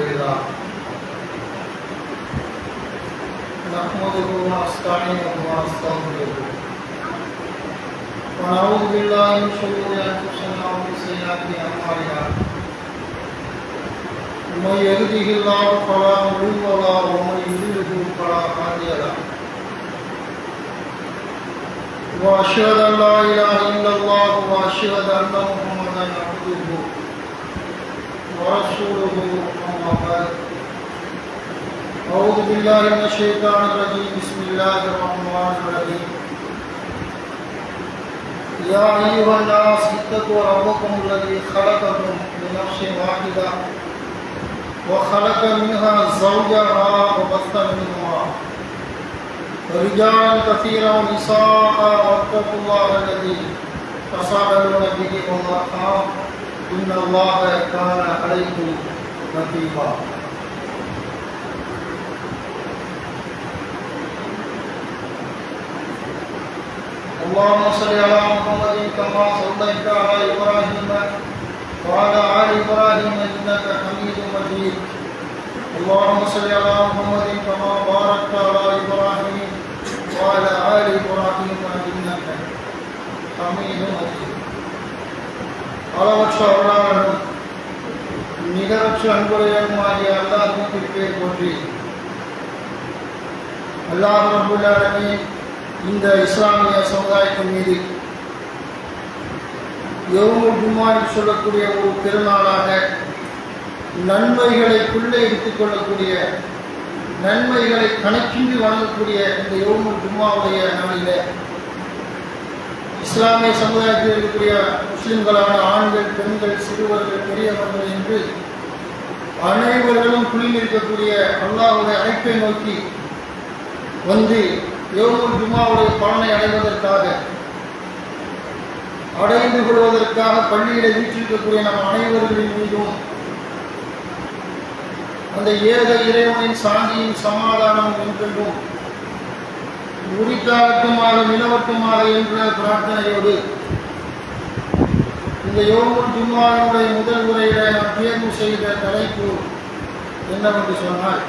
لله نحمده ونستعينه ونستغفره ونعوذ بالله من شرور انفسنا ومن سيئات اعمالنا من يهده الله فلا مضل له ومن يضلل فلا هادي له واشهد ان لا اله الا الله واشهد ان محمدا عبده ورسوله اما بعد أعوذ بالله من الشيطان الرجيم بسم الله الرحمن الرحيم يا أيها الناس اتقوا ربكم الذي خلقكم من نفس واحدة وخلق منها زوجها وبث منهما رجالا كثيرا ونساء واتقوا الله الذي تساءلون به والأرحام إن الله كان عليكم رقيبا اللهم صل على محمد كما صليت على إبراهيم وعلى آل إبراهيم إنك حميد مجيد اللهم صل على محمد كما باركت على إبراهيم وعلى آل إبراهيم إنك حميد مجيد அளவற்ற அருளாளனும் நிகரற்ற அன்புடையனுமாகிய அல்லாஹ்வுக்கு பேர் போற்றி அல்லாஹ் ரப்பல் ஆலமீன் இந்த இஸ்லாமிய சமுதாயத்தின் மீது யௌமுல் ஜும்ஆ என்று சொல்லக்கூடிய ஒரு பெருநாளாக நன்மைகளை குள்ளே எடுத்துக் கொள்ளக்கூடிய நன்மைகளை கணக்கின்றி வழங்கக்கூடிய இந்த யௌமுல் ஜும்ஆவுடைய நாளில் இஸ்லாமிய சமுதாயத்தில் இருக்கக்கூடிய முஸ்லிம்களான ஆண்கள் பெண்கள் சிறுவர்கள் பெரியவர்கள் என்று அனைவர்களும் குளிர்ந்திருக்கக்கூடிய அல்லாஹ்வுடைய அழைப்பை நோக்கி வந்து யௌமுல் ஜும்ஆவுடைய பலனை அடைந்து கொள்வதற்காக பள்ளியிலே வீற்றிருக்கக்கூடிய நம் அனைவர்களின் மீதும் அந்த ஏக இறைவனின் சாந்தியின் சமாதானம் என்றென்றும் உரித்தாகட்டுமாக நிலவட்டுமாக என்ற பிரார்த்தனையோடு இந்த யௌமுல் ஜும்ஆவுடைய முதல் உரையில நாம் தேர்வு செய்த தலைப்பு என்னவென்று சொன்னால்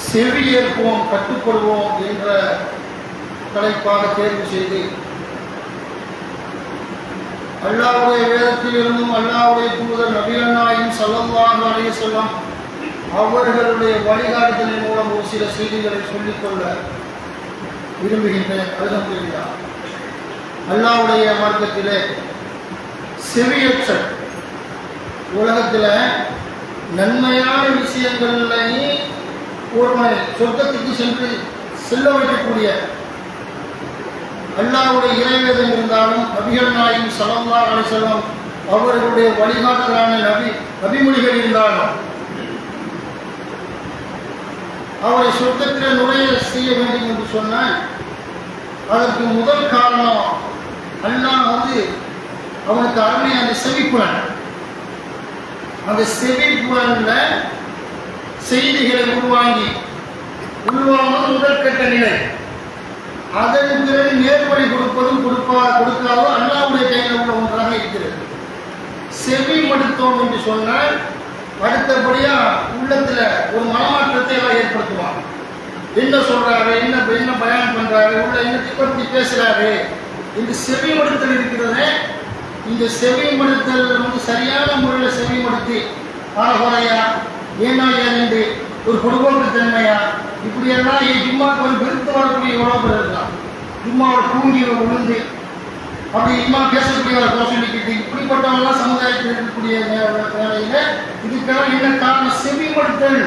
செவியேற்போம் கட்டுப்படுவோம் என்ற தலைப்பாக தேர்வு செய்து அல்லாஹ்வுடைய வேதத்திலிருந்தும் அல்லாஹ்வுடைய தூதர் நபிகள் நாயகம் ஸல்லல்லாஹு அலைஹி வஸல்லம் அவர்களுடைய வழிகாட்டுதலின் மூலம் ஒரு சில செய்திகளை சொல்லிக்கொள்ள விரும்புகின்றேன். அல்ஹம்துலில்லாஹ். அல்லாஹ்வுடைய மார்க்கத்திலே செவியற்ற உலகத்தில் நன்மையான விஷயங்களை ஒருவனை சொர்க்கத்துக்கு செல்ல வைக்கக்கூடிய அல்லாஹ்வுடைய இறைவேதம் இருந்தாலும் நபிகள் நாயகம் ஸல்லல்லாஹு அலைஹி வஸல்லம் அவர்களுடைய வழிகாட்டுதலான நபிமொழிகள் இருந்தாலும் அவரை சொர்க்கத்தில் நுழைய செய்ய வேண்டும் என்று சொன்னால் அதற்கு முதல் காரணம் அல்லாஹ் அவனுக்கு அருளிய அந்த செவிப்புலன், அந்த செவிப்புலன்ல செய்திகளை உள்வாங்கும் முதல் கட்ட நிலை. அதன் பிறகு நேர்வழி கொடுப்பதும் கொடுக்காதோ அல்லாஹ்வுடைய கையில் உள்ள ஒன்றாக இருக்கிறது. செவி மடுத்தோம் என்று சொன்னால் அடுத்தபடியா உள்ளத்துல ஒரு மனமாற்றத்தை எல்லாம் ஏற்படுத்துவாங்க. என்ன சொல்றாரு, என்ன பயான் பண்றாரு, உள்ள என்னத்தை பற்றி பேசுறாரு. இந்த செவிமடுத்தல் இருக்கிறது. இந்த செவிமடுத்தல் சரியான முறையில் செவிமடுத்தி ஆகுறையா ஏன்னா ஏனென்று ஒரு பொதுபோக்கு தன்மையா இப்படியெல்லாம் ஜும்மாவுக்கு ஒரு பெருத்து வரக்கூடிய உறவு இருக்கலாம். ஜும்மாவோட தூங்கி விழுந்து அப்படி இம்மா பேசக்கூடிய சொல்லிக்கிட்டு இப்படிப்பட்டவங்களாம் சமுதாயத்தில் இருக்கக்கூடிய வேலையில இதுக்கெல்லாம் என்ன காரணம்? செவிமடுத்தலை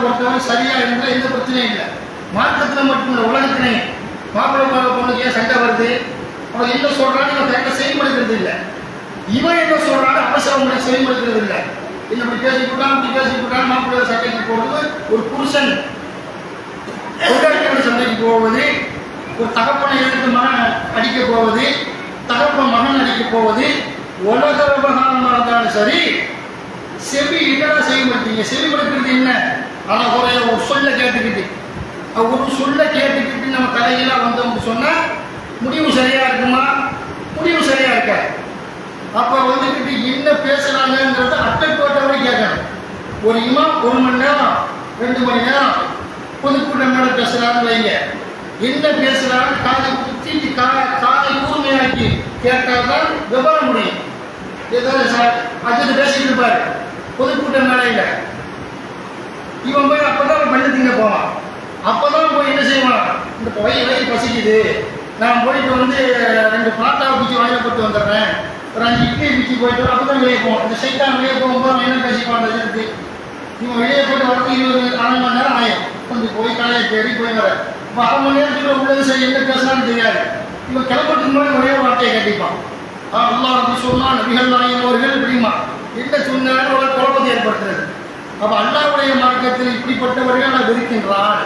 பொறுத்தவரை சரியா இருந்தால் எந்த பிரச்சனையும் இல்லை. மார்க்கத்தில் மட்டும் இல்லை, உலகத்திலே மாப்பிள்ளை பொண்ணுக்கு ஏன் சண்டை வருது, அவன் என்ன சொல்றான்னு இவன் கரெக்டாக செவிமடுக்கிறது இல்லை. இவன் என்ன சொல்றான்னு அவசரம் செவிமடுக்கிறது இல்லை. இப்படி பேசிக்கிட்டான் மாப்பிள்ளை சண்டைக்கு போறது, ஒரு புருஷன் சண்டைக்கு போவது, ஒரு தகப்பனை எடுத்து மகன் அடிக்க போவது, தகப்பன் மகன் அடிக்க போவது, உலக விவகாரமாக இருந்தாலும் சரி. செவி என்னதான் செவிமடுத்தீங்க? செவிமடுக்கிறது என்ன? ஆனால் ஒரு சொல்ல கேட்டுக்கிட்டு நம்ம தலையெல்லாம் வந்தோம்னு சொன்னா முடிவு சரியா இருக்குமா? முடிவு சரியா இருக்காது. அப்ப வந்துக்கிட்டு என்ன பேச ஒரு இமாம் 1 மணி நேரம் 2 மணி நேரம் பொதுக்கூட்டம் மேலே பேசுகிறான்னு வைங்க, என்ன பேசுகிறான்னு காதை குத்தி காதை கூர்மையாக்கி கேட்டால் தான் விவரம் முடியும். ஏதாவது சார் அஜித் பேசிட்டு இருப்பார் பொதுக்கூட்டம் மேலே, இவன் போய் அப்போதான் பண்ணி திங்க போவான். அப்போதான் போய் என்ன செய்வான், இந்த வயிறு பசிக்குது, நான் போயிட்டு வந்து 2 பராட்டாவை பிச்சு வாயில் போட்டு வந்துடுறேன், ஒரு 5 இட்லி பிச்சு போயிட்டு அப்போ தான் வெளியே போவோம். இந்த சைட்டான் வெளியே போகும்போது அவன் என்ன பேசிப்பான் இருக்கு, இவன் வெளியே போயிட்டு வரது 20 மணி நேரம் ஆகும். கொஞ்சம் போய் கடையை தேடி போய் வர 1/2 மணி நேரத்துக்குள்ள உள்ளது சரி என்ன பேசலான்னு தெரியாது. இவன் கிளம்புறதுக்கு முன்னாடி ஒரே வார்த்தையை கட்டிப்பான், அல்லாஹ் அப்படி சொன்னா நபிகள் நாயகம் அவர்கள் இப்படிமா என்ன சொன்னாலும் ஒரு குழப்பத்தை ஏற்படுத்துறது. அப்போ அல்லாஹ்வுடைய மார்க்கத்தில் இப்படிப்பட்டவர்கள் நான் வெறுக்கின்றான்.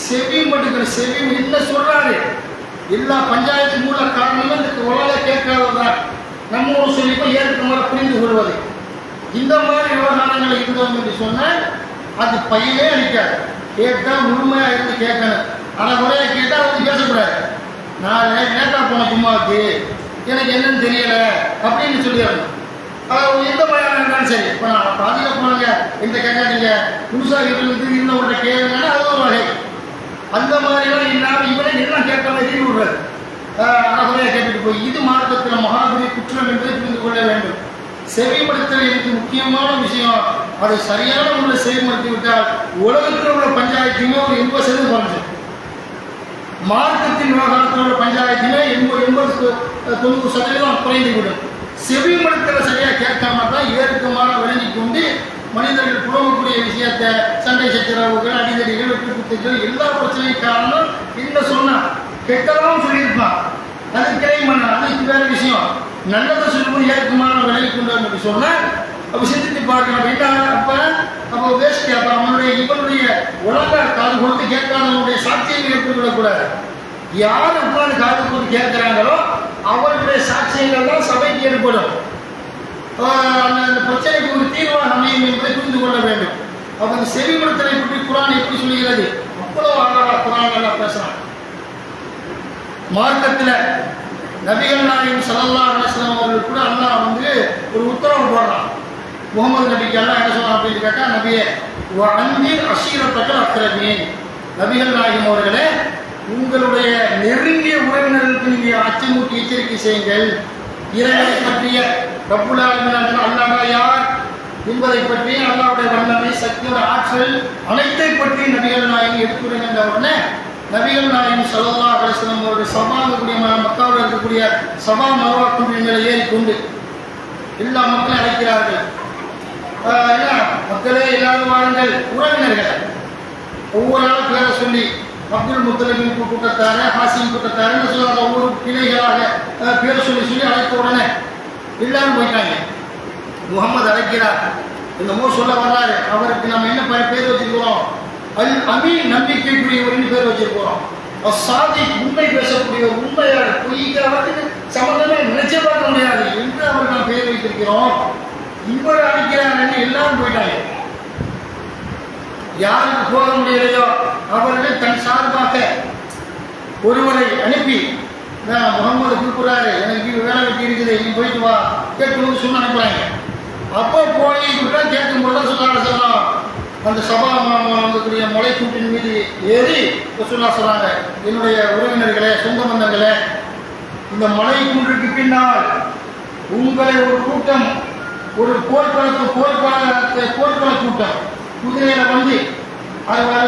செவி மட்டும் செவி என்ன சொல்றாரு, எல்லா பஞ்சாயத்து மூல காரணமும் இந்த உலக கேட்காததான் நம்ம ஒரு சொல்லிப்போ ஏற்க முறை புரிந்து கொள்வது. இந்த மாதிரி விவகாரங்கள் இருந்தோம் என்று சொன்னால் அது பையனே அளிக்காது. கேட்டால் முழுமையாக இருந்து கேட்கணும். ஆனால் முறையாக கேட்டால் வந்து பேசக்கூடாது. நான் நேட்டா போன சும்மாவுக்கு எனக்கு என்னன்னு தெரியலை அப்படின்னு சொல்லிடணும். எந்த பயம் இருந்தாலும் சரி, இப்போ நான் பாதிக்க போனாங்க எந்த கேட்காதீங்க புதுசாக இருந்தவங்கள்ட்ட கேளுங்கன்னா அது ஒரு வகை. அந்த மாதிரிலாம் இல்லாமல் இவனே எல்லாம் கேட்காம எதிரி விடுறது, அறகுறையாக கேட்டுட்டு போய் இது மார்க்கத்தில் மகாபலி குற்றம் என்று புரிந்து கொள்ள வேண்டும். செவிப்படுத்தல் எனக்கு முக்கியமான விஷயம். அதை சரியான முறையில் செயல்படுத்தி விட்டால் உலகத்தில் உள்ள பஞ்சாயத்துமே ஒரு 80% குறைஞ்சு, மார்க்கத்தின் விவகாரத்தில் உள்ள பஞ்சாயத்துமே 80-90% குறைந்துவிடும். செவிப்படுத்தலை சரியாக கேட்காம தான் ஏற்கமான விளங்கி கொண்டு மனிதர்கள் புலவக்கூடிய விஷயத்தை சண்டை சச்சரவுகள் அடிதடிகள் வெற்றி குத்துக்கள் எல்லா பிரச்சனையும் காரணம் என்ன சொன்னால் கெட்டதாகவும் சொல்லியிருப்பான், அது கிளைம் பண்ண அதுக்கு வேற விஷயம். நல்லதை சொல்லும்போது ஏற்கமான விலகி கொண்டு வந்து சொன்னால் அப்போ சிந்தித்து பார்க்கணும். என்ன அப்போ வேஸ்ட், அப்போ இவனுடைய உலக காது கொடுத்து கேட்காதவனுடைய சாட்சியங்கள் ஏற்பட்டுவிடக்கூடாது. யார் உட்காந்து காது கொடுத்து கேட்கிறாங்களோ அவர்களுடைய சாட்சியங்கள் தான் சபைக்கு ஏற்படும். அந்த பிரச்சனைக்கு ஒரு தீர்வாக அமையும் என்பதை புரிந்து கொள்ள வேண்டும். அப்போ அந்த செவிமடுத்தலை பற்றி குரான் எப்படி சொல்லுகிறது, அவ்வளோ அழகாக குரான் நல்லா பேசுகிறான். மார்க்கத்தில் நபிகள் நாயகம் ஸல்லல்லாஹு அலைஹி வஸல்லம் அவர்கள் கூட அல்லாஹ் வந்து ஒரு உத்தரவு போடுறான். முகமது நபிக்கு எல்லாம் என்ன சொல்றான் அப்படின்னு கேட்டால், நபியே அன்பின் அஷீரத்தக்கள் அக்ரமீன், நபிகள் நாயகம் அவர்களே உங்களுடைய நெருங்கிய உறவினர்களுக்கு நீங்கள் அச்சமூட்டி எச்சரிக்கை செய்யுங்கள். இறைவனை பற்றிய ரப்புல் ஆலமீன் அல்லாஹ் யார் என்பதை பற்றி, அல்லாஹ்வுடைய வல்லமை சக்தியோட ஆற்றல் அனைத்தை பற்றி நபிகள் நாயகம் எடுத்துரைக்கின்ற உடனே நபிகள் நாயகம் ஸல்லல்லாஹு அலைஹி வஸல்லம் அவர்கள் சபாங்கக்கூடிய மக்காவில் இருக்கக்கூடிய சபா மர்வா குன்றின்களை ஏறிக்கொண்டு எல்லா மக்களையும் அழைக்கிறார்கள். மக்களே எல்லாரும் வாருங்கள், உறவினர்கள் ஒவ்வொரு நாள் பேரை சொல்லி அப்துல் முத்தலிபின் கூட்டத்தார ஹாசிம் கூட்டத்தாருன்னு சொல்லுவாங்க. ஒவ்வொரு கிளைகளாக பேர் சொல்லி அழைத்த உடனே எல்லாரும் போயிட்டாங்க. முகமது அழைக்கிறார், என்னமோ சொல்ல வர்றாரு. அவருக்கு நம்ம என்ன பேர் வச்சிருக்கிறோம், அல் அமீன் நம்பிக்கைக்குரியவர்னு பேர் வச்சிருக்கிறோம். சாதி உண்மை பேசக்கூடிய உண்மையாளர், பொய்க்கிறவருக்கு சம்பந்தமே நினைச்சே பார்க்க முடியாது என்று அவர் நாம் பேர் வைத்திருக்கிறோம். இவர் அழைக்கிறார், எல்லாரும் போயிட்டாங்க. யாருக்கு போக முடியலையோ அவர்கள் தன் சார்பாக ஒருவரை அனுப்பி, முகமது கூப்பிடுறாரு, எனக்கு வேலை வெட்டி இருக்குது, நீ போயிட்டு வா கேட்கணும்னு சொன்ன அனுப்புறாங்க. அப்போ போய் கேட்கும்போது சொல்லலாம் அந்த சபா இருக்கக்கூடிய மலைக்கூட்டின் மீது ஏறி சொல்றாங்க, என்னுடைய உறவினர்களே சொந்த பந்தங்களே, இந்த மலை குன்றுக்கு பின்னால் உங்களை ஒரு கூட்டம், ஒரு போர்க்கள கூட்டம் குதிரையில வந்து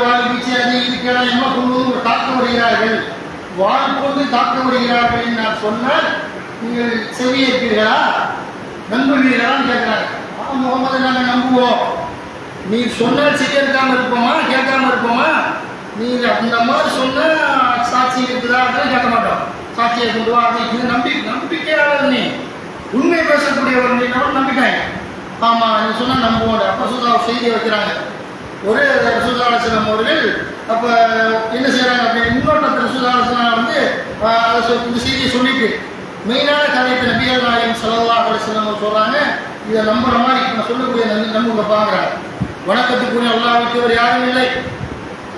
வாழ் வீச்சு அது இதுக்கெல்லாம் என்ன கொண்டு ஒரு தாக்க வருகிறார்கள், வாழ் கொண்டு தாக்க வருகிறார்கள் என்று நான் சொன்னால் நீங்கள் செவியேற்பீர்களா, நம்புவீர்களான்னு கேட்கிறாங்க. முகமது நாங்கள் நம்புவோம், நீ சொன்னால் செய்யறதுக்காம இருப்போமா, கேட்காம இருப்போமா, நீங்க அந்த மாதிரி சொன்ன சாட்சி இருக்குதா அதெல்லாம் கேட்க மாட்டோம். சாட்சியை கொண்டு வா, இது நம்பிக்கையாளர், நீ உண்மை பேசக்கூடியவர், நீ நம்பிட்டாங்க. ஆமாம் நீ சொன்னால் நம்புவோம். அப்போ சுதா செய்தி வைக்கிறாங்க. ஒரு ரசூலுல்லாஹி அவர்கள் அப்போ என்ன செய்கிறாங்க அப்படின்னு இன்னொருத்தர் ரசூலுல்லாஹி வந்து இந்த செய்தியை சொல்லிட்டு மெயினான காரியத்தை நபிகள் நாயகம் ஸல்லல்லாஹு அலைஹி வஸல்லம் சொல்கிறாங்க, இதை நம்புற மாதிரி நான் சொல்லக்கூடிய நம்புங்க பார்க்குறாங்க. வணக்கத்துக்குரிய அல்லாஹ்வுக்கு ஒரு யாரும் இல்லை,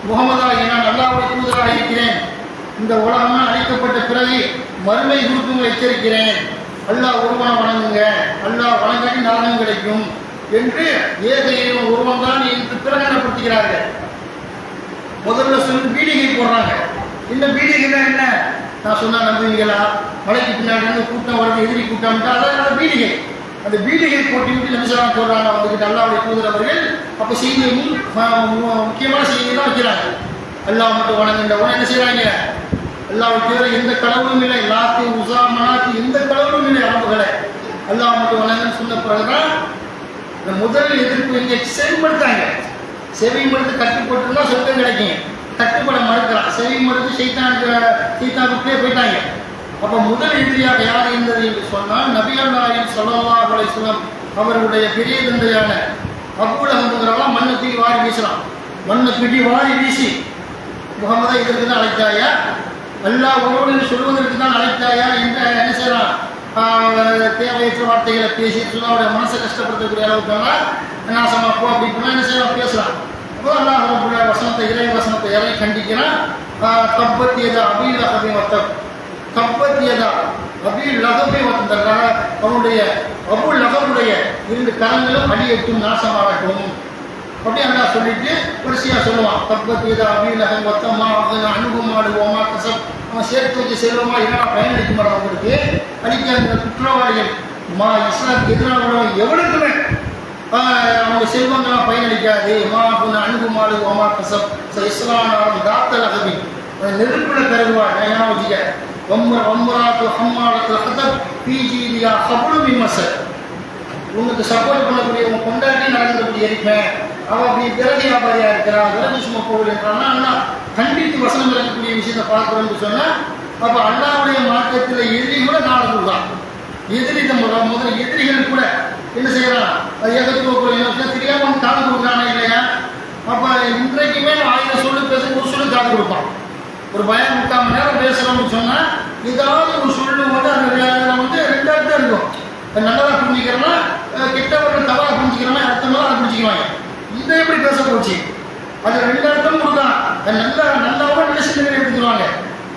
முகமதாகி நான் அல்லாஹ்வுடைய தூதராக இருக்கிறேன், இந்த உலகமாக அழைக்கப்பட்ட பிறகு மறுமை குறித்து எச்சரிக்கிறேன், அல்லாஹ் ஒருவனை வணங்குங்க, அல்லாஹ் வணங்காட்டி நரகம் கிடைக்கும், என்று ஏக இறைவன் ஒருவன் தான் என்று பிரகடனப்படுத்துகிறார்கள். முதல்ல சொல்லி பீடிகை போடுறாங்க. இந்த பீடிகைனா என்ன? நான் சொன்னா நம்புவீங்களா? மலைக்கு பின்னாடி இருந்து கூட்டம் வருது, எதிரி கூட்டம், அதான் பீடிகை. அந்த பீடிகை போட்டி விட்டு நிமிஷம் சொல்றாங்க வந்துகிட்டு அல்லாஹ்வுடைய தூதர் அவர்கள். அப்ப செய்தியை முக்கியமான செய்தியை தான் வைக்கிறாங்க. அல்லாஹ் மட்டும் வணங்குகின்ற உடனே என்ன செய்யறாங்க? அல்லாஹ்வை தவிர எந்த கடவுளும் இல்லை, லாத்து உஸா மனாத்து எந்த கடவுளும் இல்லை, அரபுகளை அல்லாஹ் மட்டும் வணங்குன்னு சொன்ன பிறகுதான் இந்த முதல் எதிர்ப்பு இங்கே செவிமடுத்தாங்க. செவிமடுத்து கட்டுப்பட்டுனா சொர்க்கம் கிடைக்கும். கட்டுப்பட மறுக்கிறான். செவிமடுத்து சைத்தானுக்குள்ளே போயிட்டாங்க. அப்போ முதல் எதிரியாக யார் இருந்தது என்று சொன்னால் நபிகள் நாயகம் ஸல்லல்லாஹு அலைஹி வஸல்லம் அவர்களுடைய பெரிய தந்தையான அபூ லஹப்ங்கிறவங்க மண்ணை தூக்கி வாரி வீசலாம். மண்ணை தூக்கி வாரி வீசி முகமதை இதற்கு தான் அழைத்தாயா, அல்லாஹ் ஒருவன் சொல்வதற்கு தான் அழைத்தாயா என்று என்ன செய்யலாம்? தேவையற்ற வார்த்தைகளை பேசி சொன்னால் அவருடைய மனசை கஷ்டப்படுத்தக்கூடிய அளவுக்கு நாசமாக போ அப்படின்னு என்ன செய்யலாம், பேசலாம். அப்போ அல்லாஹ் வசனத்தை இறை வசனத்தை இறை கண்டிக்கிறான். தப்பத்தியதா அபீ லஹபி வத்தப், தப்பத்தியதா அபீ லஹபி வத்தப், அவனுடைய அபூ லஹபுடைய 2 கரங்களும் அடியட்டும், நாசமாகட்டும் அப்படி அல்லாஹ் சொல்லிட்டு வரிசையா சொல்லுவான். தப்பத்தியதா அபீ லஹபி வத்தமா அனுகுமாடுவோமா கசப், அவன் சேர்த்து வச்சு செல்வமா என்னடா பயனளிக்க மாட்டான். அவங்களுக்கு அடிக்க அந்த குற்றவாளிகள் இஸ்லாத்துக்கு எதிராக எவனுக்குமே அவங்க செல்வங்கள்லாம் பயனளிக்காது. அணுகுமாடு ஓமா கசப் இஸ்லானாலும் தாத்தல் அகபி நெருப்பில் கருதுவாள் வச்சுக்க ஒம்பராத்து ஹம்மாளத்தில் ஹதப் பிஜிலியா ஹபுலு விமசர், உனக்கு சப்போர்ட் பண்ணக்கூடிய உன் கொண்டாட்டி நடந்தபடி இருப்பேன். அவள் அப்படி விரதி வியாபாரியா இருக்கிறான், விரதி சும போகல் என்றான்னா அண்ணா கண்டித்து வசனம் இருக்கக்கூடிய விஷயத்தை பார்க்குறோம்னு சொன்னால் அப்போ அல்லாவுடைய மார்க்கத்தில் எதிரி கூட நாளூர் தான். எதிரி முதல்ல எதிரிகள் கூட என்ன செய்யறான்? அது எதிர்ப்பு தெரியாமல் காது கொடுக்குறானா இல்லையா? அப்போ இன்றைக்குமே 1000 சொல்லு பேச ஒரு சொல்லு காது கொடுப்பான். ஒரு பயம் 3/4 மணி நேரம் பேசுகிறோம்னு சொன்னால் ஏதாவது ஒரு சொல்லு வந்து அந்த வந்து 2 அர்த்தம் இருக்கும். நல்லதாக புரிஞ்சுக்கிறோம்னா கெட்டவர்கள் தவறாக புரிஞ்சுக்கிறோம்னா அர்த்தமெல்லாம் அதை புரிஞ்சுக்குவாங்க. இதை எப்படி பேச போச்சு? அது 2 அர்த்தம் கொடுத்தான். நல்லாவும் நல்ல சிந்தனை எடுத்துக்குவாங்க,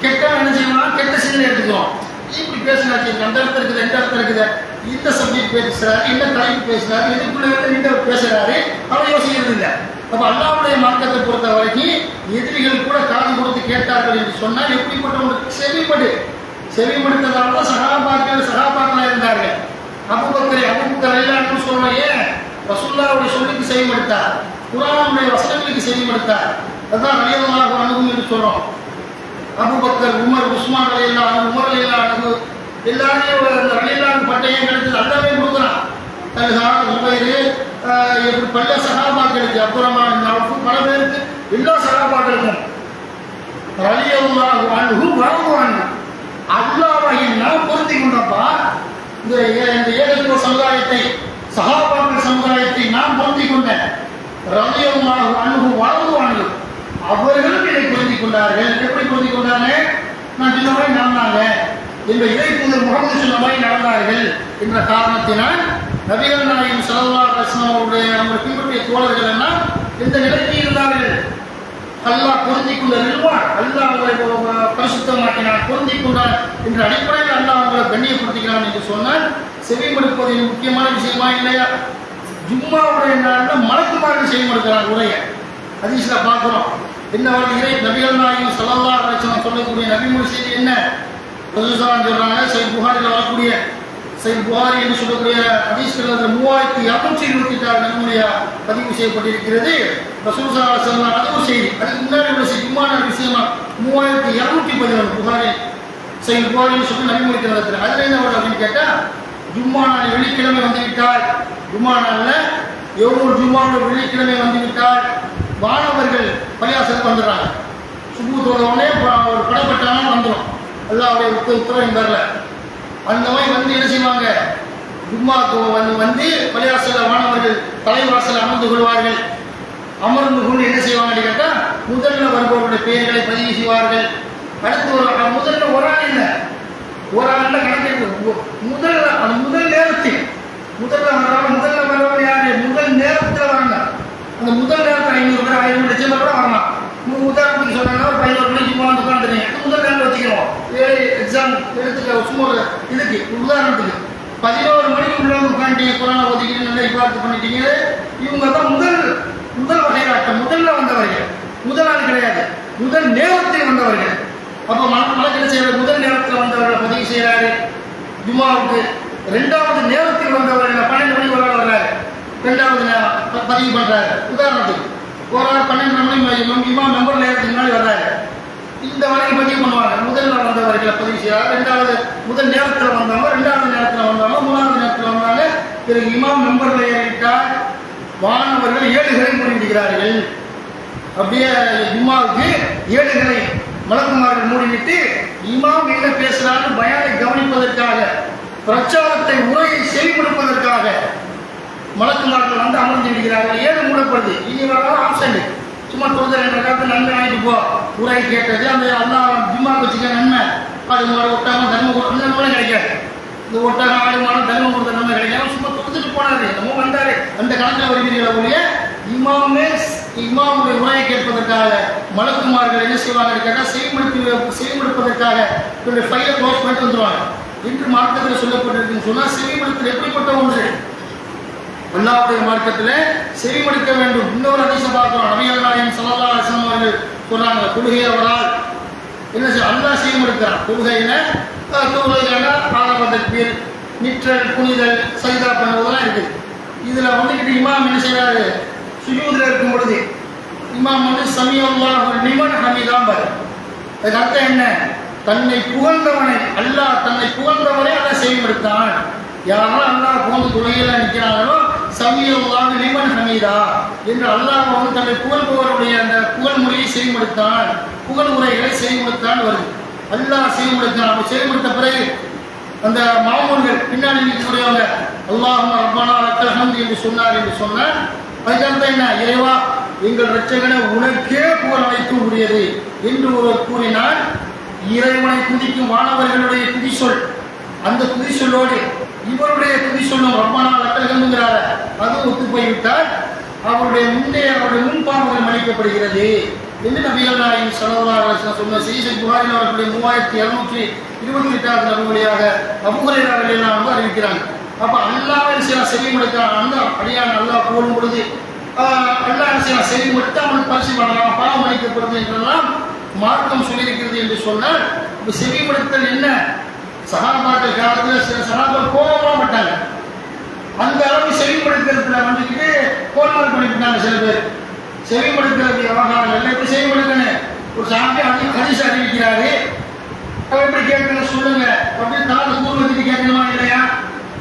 கெட்டவன் என்ன செய்வான்? கெட்ட சிந்தனை எடுத்துக்குவோம். இப்படி பேசினாச்சு, அந்த அர்த்தம் இருக்குது, 2 அர்த்தம் இருக்குது, இந்த சப்ஜெக்ட் பேசுறாரு, இந்த தலைப்பு பேசுறாரு, இதுக்குள்ள இந்த பேசுறாரு, அவன் யோசிக்கிறது இல்லை. அப்போ அல்லாஹ்வுடைய மார்க்கத்தை பொறுத்த வரைக்கும் எதிரிகள் கூட காது கொடுத்து கேட்டார்கள் என்று சொன்னால் எப்படிப்பட்டவங்களுக்கு செவிமடுத்ததால் தான் சகாபாக்கள் இருந்தார்கள். அபூபக்கர் எல்லாம் சொல்றோம். ஏன் ரசூலுல்லாஹ்வுடைய சொல்லுக்கு செவிமடுத்தார், குர்ஆனுடைய வசனங்களுக்கு செவிமடுத்தார். அதுதான் ரலியல்லாஹு அன்ஹும் என்று சொல்றோம். அபூபக்கர், உமர், உஸ்மான் ரலியல்லாஹு அன்ஹு, உமர் ரலியல்லாஹு அன்ஹு எல்லாரையும் அந்த ரலியல்லாஹு பட்டையை கிடைத்தது அல்லாவே கொடுக்குறான். தல்ஹா, ஜுபைர், இப்படி பல சஹாபாக்களுக்கு, அப்துர்ரஹ்மான், பல பேருக்கு, எல்லா சஹாபாக்களுக்கும் ரலியல்லாஹு அன்ஹு வரதுவான் அல்லாஹ்வை நான் பொருத்தி கொண்டப்பா. இந்த ஏகத்துவ சமுதாயத்தை, சஹாபாக்கள் சமுதாயத்தை நான் பொருத்தி கொண்டேன். ரலியல்லாஹு அன்ஹு வரதுவான் அவர்களும் இதை பொருத்தி கொண்டார்கள். எப்படி பொருத்தி கொண்டாங்க? நான் சொன்ன மாதிரி நடந்தாங்க, இந்த இறை தூதர் முகமது சொன்ன மாதிரி நடந்தார்கள் என்ற காரணத்தினால் நபிகள் நாயகம் ஸல்லல்லாஹு அலைஹி வஸல்லம் அவருடைய நம்ம பின்பற்றிய தோழர்கள் எல்லாம் எந்த நிலைக்கு இருந்தார்கள்? அல்லாஹ் பொருந்தி கொண்ட நிறுவான், அல்லாஹ் அவங்களை பரிசுத்தமாக்கினான், பொருந்தி கொண்டான் என்ற அடிப்படையில் அல்லாஹ் அவங்களை கண்ணியப்படுத்திக்கிறான் என்று சொன்னால் செவிமடுப்பது முக்கியமான விஷயமா இல்லையா? ஜும்மாவுடைய நாளில் மலக்குமார்கள் செவிமடுக்கிறான் உரையை ஹதீஸ்ல பார்க்கிறோம். என்ன இறை நபிகள் நாயகம் ஸல்லல்லாஹு அலைஹி வஸல்லம் சொல்லக்கூடிய நபிமொழி செய்தி என்ன? ரசூலுல்லாஹ் சொல்றாங்க, சஹீஹ் புகாரில வரக்கூடிய சஹீஹ் புகாரி என்று சொல்லக்கூடிய ஹதீஸ்கள் 3226 நபிமொழியா பதிவு செய்யப்பட்டிருக்கிறது. ரசூலுல்லாஹ் ஸல்லல்லாஹு அலைஹி வஸல்லம் அது ஒரு செய்தி. அதுக்கு முன்னாடி உள்ள முக்கியமான விஷயமா 3211 புகாரி சஹீஹ் புகாரின்னு சொல்லி நபிமொழி கிரந்தத்தில் அதில் என்ன வரும் அப்படின்னு கேட்டால், ஜும்மா நாள் வெள்ளிக்கிழமை வந்துவிட்டால், ஜும்மா நாளில் எவ்வளவு ஜும்மாவோட வெள்ளிக்கிழமை வந்துவிட்டால் வானவர்கள் பள்ளியாசலுக்கு வந்துடுறாங்க. சுபு தோழனே ஒரு படப்பட்டாலும் வந்துடும். அல்லாஹ்வுடைய உத்தரவு வரல. அந்த மாதிரி வந்து என்ன செய்வாங்க? ஜும்மாக்கு வந்து பள்ளியாசல வானவர்கள் தலைவாசல் அமர்ந்து கொள்வார்கள். அமர்ந்து கொண்டு என்ன செய்வாங்கன்னு கேட்டால் முதல்ல வருபவருடைய பெயர்களை பதிவு செய்வார்கள். அடுத்து முதல்ல ஒரு ஆள் இல்லை, ஒரு ஆள்ல கணக்கு முதல் நேரத்தில் முதல்ல வரவங்க யாரு? முதல் நேரத்தில் வராங்க. அந்த முதல் நேரத்தில் 500 பேர் 1000 லட்சம் பேர் கூட வரலாம். உதாரணத்துக்கு சொன்னாங்கன்னா ஒரு 11 மணிக்கு போகலாம் உட்காந்துருங்க. முதல் நேரம் வச்சுக்கிறோம். எக்ஸாம் எடுத்துக்க சும்மா இதுக்கு உதாரணத்துக்கு 11 மணிக்கு உள்ள வந்து உட்காந்துட்டீங்க, குரானை ஒதுக்கிட்டு நல்லா இபாதத்து பண்ணிட்டீங்க. இவங்க தான் முதல் வகையாட்டம், முதல்ல வந்தவர்கள். முதல் ஆள் கிடையாது, முதல் நேரத்தில் வந்தவர்கள். அப்போ மலக்கிற செய்யற முதல் நேரத்தில் வந்தவர்களை பதிவு செய்யறாரு ஜும்மாவுக்கு. 2வது நேரத்தில் வந்தவர்கள் 12 மணி ஒரு ஆள் வர்றாரு, 2வது பதிவு பண்றாரு. உதாரணத்துக்கு ஒரு ஆள் 12 மணி இமாம் மெம்பர் நேரத்துக்கு முன்னாடி வர்றாரு, இந்த வரைக்கும் பதிவு பண்ணுவாங்க. முதல்ல வந்தவர்களை பதிவு செய்யறாரு. 2வது முதல் நேரத்தில் வந்தவங்க, 2வது நேரத்தில் வந்தவங்க, 3வது நேரத்தில் வந்தாங்க. பிறகு இமாம் மெம்பர்ல ஏறிட்டால் வானவர்கள் 7களை மூடிவிடுகிறார்கள். அப்படியே ஜும்மாவுக்கு 7களை மலக்குமார்கள் மூடிவிட்டு இமாம் என்ன பேசுறான்னு பயானை கவனிப்பதற்காக, பிரச்சாரத்தை உரையை செயல்படுப்பதற்காக மலக்குமார்கள் வந்து அமர்ந்து விடுகிறார்கள். 7 மூடப்படுது. இனி வரலாம் ஆப்ஷன், சும்மா தொழுது நன்மை வாங்கிட்டு போ, உரை கேட்டது அந்த எல்லாம் ஜும்மாவுக்கு வச்சுக்க நன்மை. ஆடு மாடு ஒட்டாமல் தர்மம் கொடுத்த நன்மை கிடைக்காது. இந்த ஒட்டாக ஆடு மாடு தர்மம் கொடுத்த நன்மை கிடைக்காம சும்மா தொழுதுட்டு போனாரு, நம்ம வந்தாரு, அந்த கணக்கில் வருகிறீர்கள ஒழிய இமாமுடைய உரையை கேட்பதற்காக மலக்குமார்கள் என்ன செய்வாங்க கேட்டால் செய்முடிப்பதற்காக இவருடைய ஃபைலை க்ளோஸ் பண்ணிட்டு வந்துடுவாங்க. இன்று மார்க்கத்தில் சொல்லப்பட்டிருக்குன்னு சொன்னால் செவிமடுத்தல் எப்படிப்பட்ட ஒன்று? அல்லாஹ்வுடைய மார்க்கத்தில் செவிமடுக்க வேண்டும். இன்னொரு ஹதீஸை பார்க்கிறோம். நபிகள் நாயகம் ஸல்லல்லாஹு அலைஹி வஸல்லம் அவர்கள் சொல்றாங்க, தொழுகையை அவரால் என்ன செய்ய அல்லாஹ் செய்முடுக்கிறான். தொழுகையில ஆரம்பத்திற்கு நிற்றல், குனிதல், சஜ்தா பண்ணுவதெல்லாம் இருக்குது. இதில் வந்துக்கிட்டு இமாம் என்ன செய்யறாரு, சுஜூதில் இருக்கும் பொழுது இமாம் வந்து சமியல்லாஹு லிமன் ஹமீதான் பாரு. அதுக்கு அர்த்தம் என்ன? தன்னை புகழ்ந்தவனை அல்லாஹ் தன்னை புகழ்ந்தவனை அதை செய்முடுத்தான். யாரெல்லாம் அல்லாஹ் புகழ்ந்து தொழுகையில் நிற்கிறாங்களோ சமியல்லாஹு லிமன் ஹமீதா என்று அல்லாஹ் வந்து தன்னை புகழ்பவருடைய அந்த புகழ் முறையை செய்முடுத்தான், புகழ் முறைகளை செய்முடுத்தான் வருது. அல்லாஹ் செய்முடுத்தான். அப்போ செய்முடுத்த பிறகு அந்த மாமூன்கள் பின்னாடி நிற்கக்கூடியவங்க அல்லாஹும்ம ரப்பனா லக்கல் ஹம்து என்று சொன்னார் என்று சொன்னார். அதுக்கு அர்த்தம் என்ன? இறைவா எங்கள் இரட்சகனை உனக்கே புகழ் அனைத்து உரியது என்று ஒருவர் கூறினால், இறைவனை துதிக்கும் வானவர்களுடைய துதி சொல், அந்த துதி சொல்லோடு இவருடைய துதி சொல்லும் ரப்பனா லக்கல் ஹம்துங்கிறார அது ஒத்து போய்விட்டால் அவருடைய முன்பாவங்கள் மன்னிக்கப்படுகிறது என்று நபிகள் நாயகம் ஸல்லல்லாஹு அலைஹி வஸல்லம் சொன்ன செய்தி புகாரில் அவர்களுடைய 3228வது நபிமொழியாக அபூ ஹுரைரா ரலியல்லாஹு அன்ஹு அறிவிக்கிறாங்க. அப்போ அல்லாஹ்வை செவிமடுக்கிறான். அந்த அடியான் அல்லாஹ் போடும் பொழுது அல்லாஹ் செவிமடுத்து அவனுக்கு பரிசு பண்ணலாம், பாவம் மன்னிக்கப்படுது என்றெல்லாம் மார்க்கம் சொல்லியிருக்கிறது என்று சொன்னால், இப்போ செவிமடுத்தல் என்ன? சஹாபாக்கள் காலத்தில் சில சஹாபாக்கள் கோபமாக மாட்டாங்க, அந்த அளவுக்கு செவிமடுக்கிறதுல வந்துக்கிட்டு கோல்மால் பண்ணிவிட்டாங்க. சில பேர் செவிமடுக்கிறது விவகாரம் இல்லை, எப்படி செவிமடுக்கணும்? ஒரு சாமி ஹதீஸ் அறிவிக்கிறாரு, அவர் எப்படி கேட்கணும் சொல்லுங்க அப்படின்னு காலத்தை கூறுவதுக்கு கேட்கணுமா இல்லையா?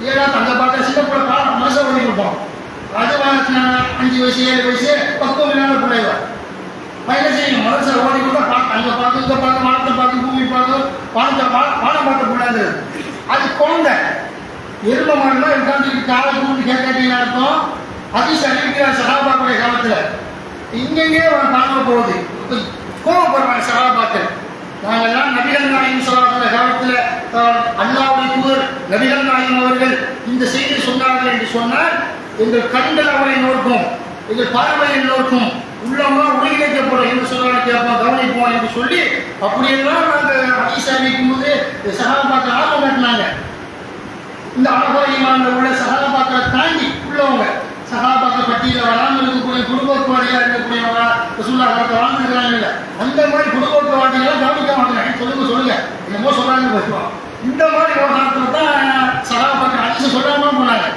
ஏதாவது அந்த பார்த்தா சின்ன பிள்ளை காலம் மனசை ஓடி கொடுப்போம். அது 5 வயசு 7 வயசு பக்குவம் இல்லாத பிள்ளைவா என்ன செய்யும்? மனசை ஓடி கொடுத்தா அங்கே பார்த்து இங்கே பார்த்து வானத்தை பார்த்து பூமி பார்த்து வானம் பார்க்கக்கூடாது. அது குழந்தை எரும மாடுலாம் உட்காந்துட்டு காலை கூப்பிட்டு கேட்காட்டீங்கன்னு அர்த்தம். ஹதீஸ் அறிவிக்கிறார் சஹாபாக்களுடைய காலத்தில். இங்கெங்கே காணாம போகுது, கோபப்படுறாங்க சஹாபாக்கள். நாங்கள்லாம் நபிகள் நாயகம் ஸல்லல்லாஹு காலத்தில் அல்லாஹ்வுடைய தூதர் நபிகள் நாயகம் அவர்கள் இந்த செய்தியை சொன்னார்கள் என்று சொன்னால், எங்கள் கண்கள் அவரை நோக்கும், எங்கள் பார்வையை நோக்கும், உள்ளமாக ஒருங்கிணைக்கப்படும் என்று சொல்றாங்க, கேட்போம், கவனிப்போம் என்று சொல்லி அப்படியெல்லாம் நாங்கள் ஹதீஸ் அறிவிக்கும் போது சஹாபாக்கள் ஆர்வம் காட்டினாங்க. இந்த அனுபவமான உள்ள சஹாபாக்களை தாண்டி உள்ளவங்க, சஹாபாக்கள் பட்டியலில் வராமல் இருக்கக்கூடிய குடும்பத்துவாதியாக இருக்கக்கூடியவங்க ரசூலுல்லாஹ் காலத்தில் வாழ்ந்துருக்கிறாங்க இல்லை, அந்த மாதிரி குடும்பத்துவாதிகளை கவனிக்க மாட்டேங்க. சொல்லுங்க என்னமோ சொல்றாங்க பேசுவோம். இந்த மாதிரி விவகாரத்தில் தான் சஹாபாக்கள் ஹதீஸ் சொல்லாமல் போனாங்க.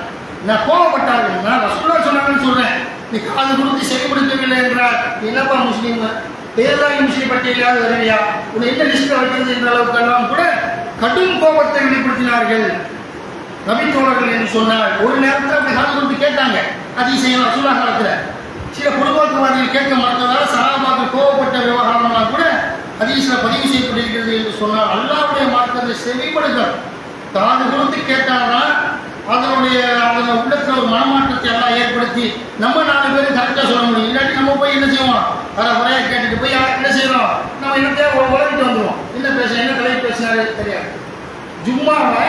நான் கோவப்பட்டார்கள், நான் ரசூலுல்லாஹ் சொன்னாங்கன்னு சொல்றேன், நீ காது கொடுத்து செயல்படுத்தவில்லை என்றால் என்னப்பா முஸ்லீம் பேர்லாகி முஸ்லீம் பட்டியலாவது வருவியா, உன்னை என்ன லிஸ்ட்டில் வைக்கிறது என்ற அளவுக்கெல்லாம் கூட கடும் கோபத்தை வெளிப்படுத்தினார்கள் நபித்தோழர்கள் என்று சொன்னால். ஒரு நேரத்தில் அப்படி காது கொடுத்து கேட்டாங்க அதிசயம் ரசூலுல்லாஹ் காலத்தில். சில குடும்பத்துவாதிகள் கேட்க மாட்டதால் சஹாபாக்கள் கோபப்பட்ட விவகாரம்லாம் கூட ஹதீஸில் பதிவு செய்யப்பட்டிருக்கிறது என்று சொன்னால், அல்லாஹ்வுடைய மார்க்கத்தை செவிமடுக்கணும். காது கொடுத்து கேட்டால்தான் அதனுடைய உள்ளத்தில் ஒரு மனமாற்றத்தை எல்லாம் ஏற்படுத்தி நம்ம 4 பேரும் கரெக்டாக சொல்ல முடியும். இல்லாட்டி நம்ம போய் என்ன செய்வோம், அதை முறையாக கேட்டுட்டு போய் என்ன செய்யறோம், நம்ம என்னத்தையா உலகிட்டு வந்துடுவோம். என்ன என்ன கலை பேசினாரு தெரியாது. ஜும்மாவை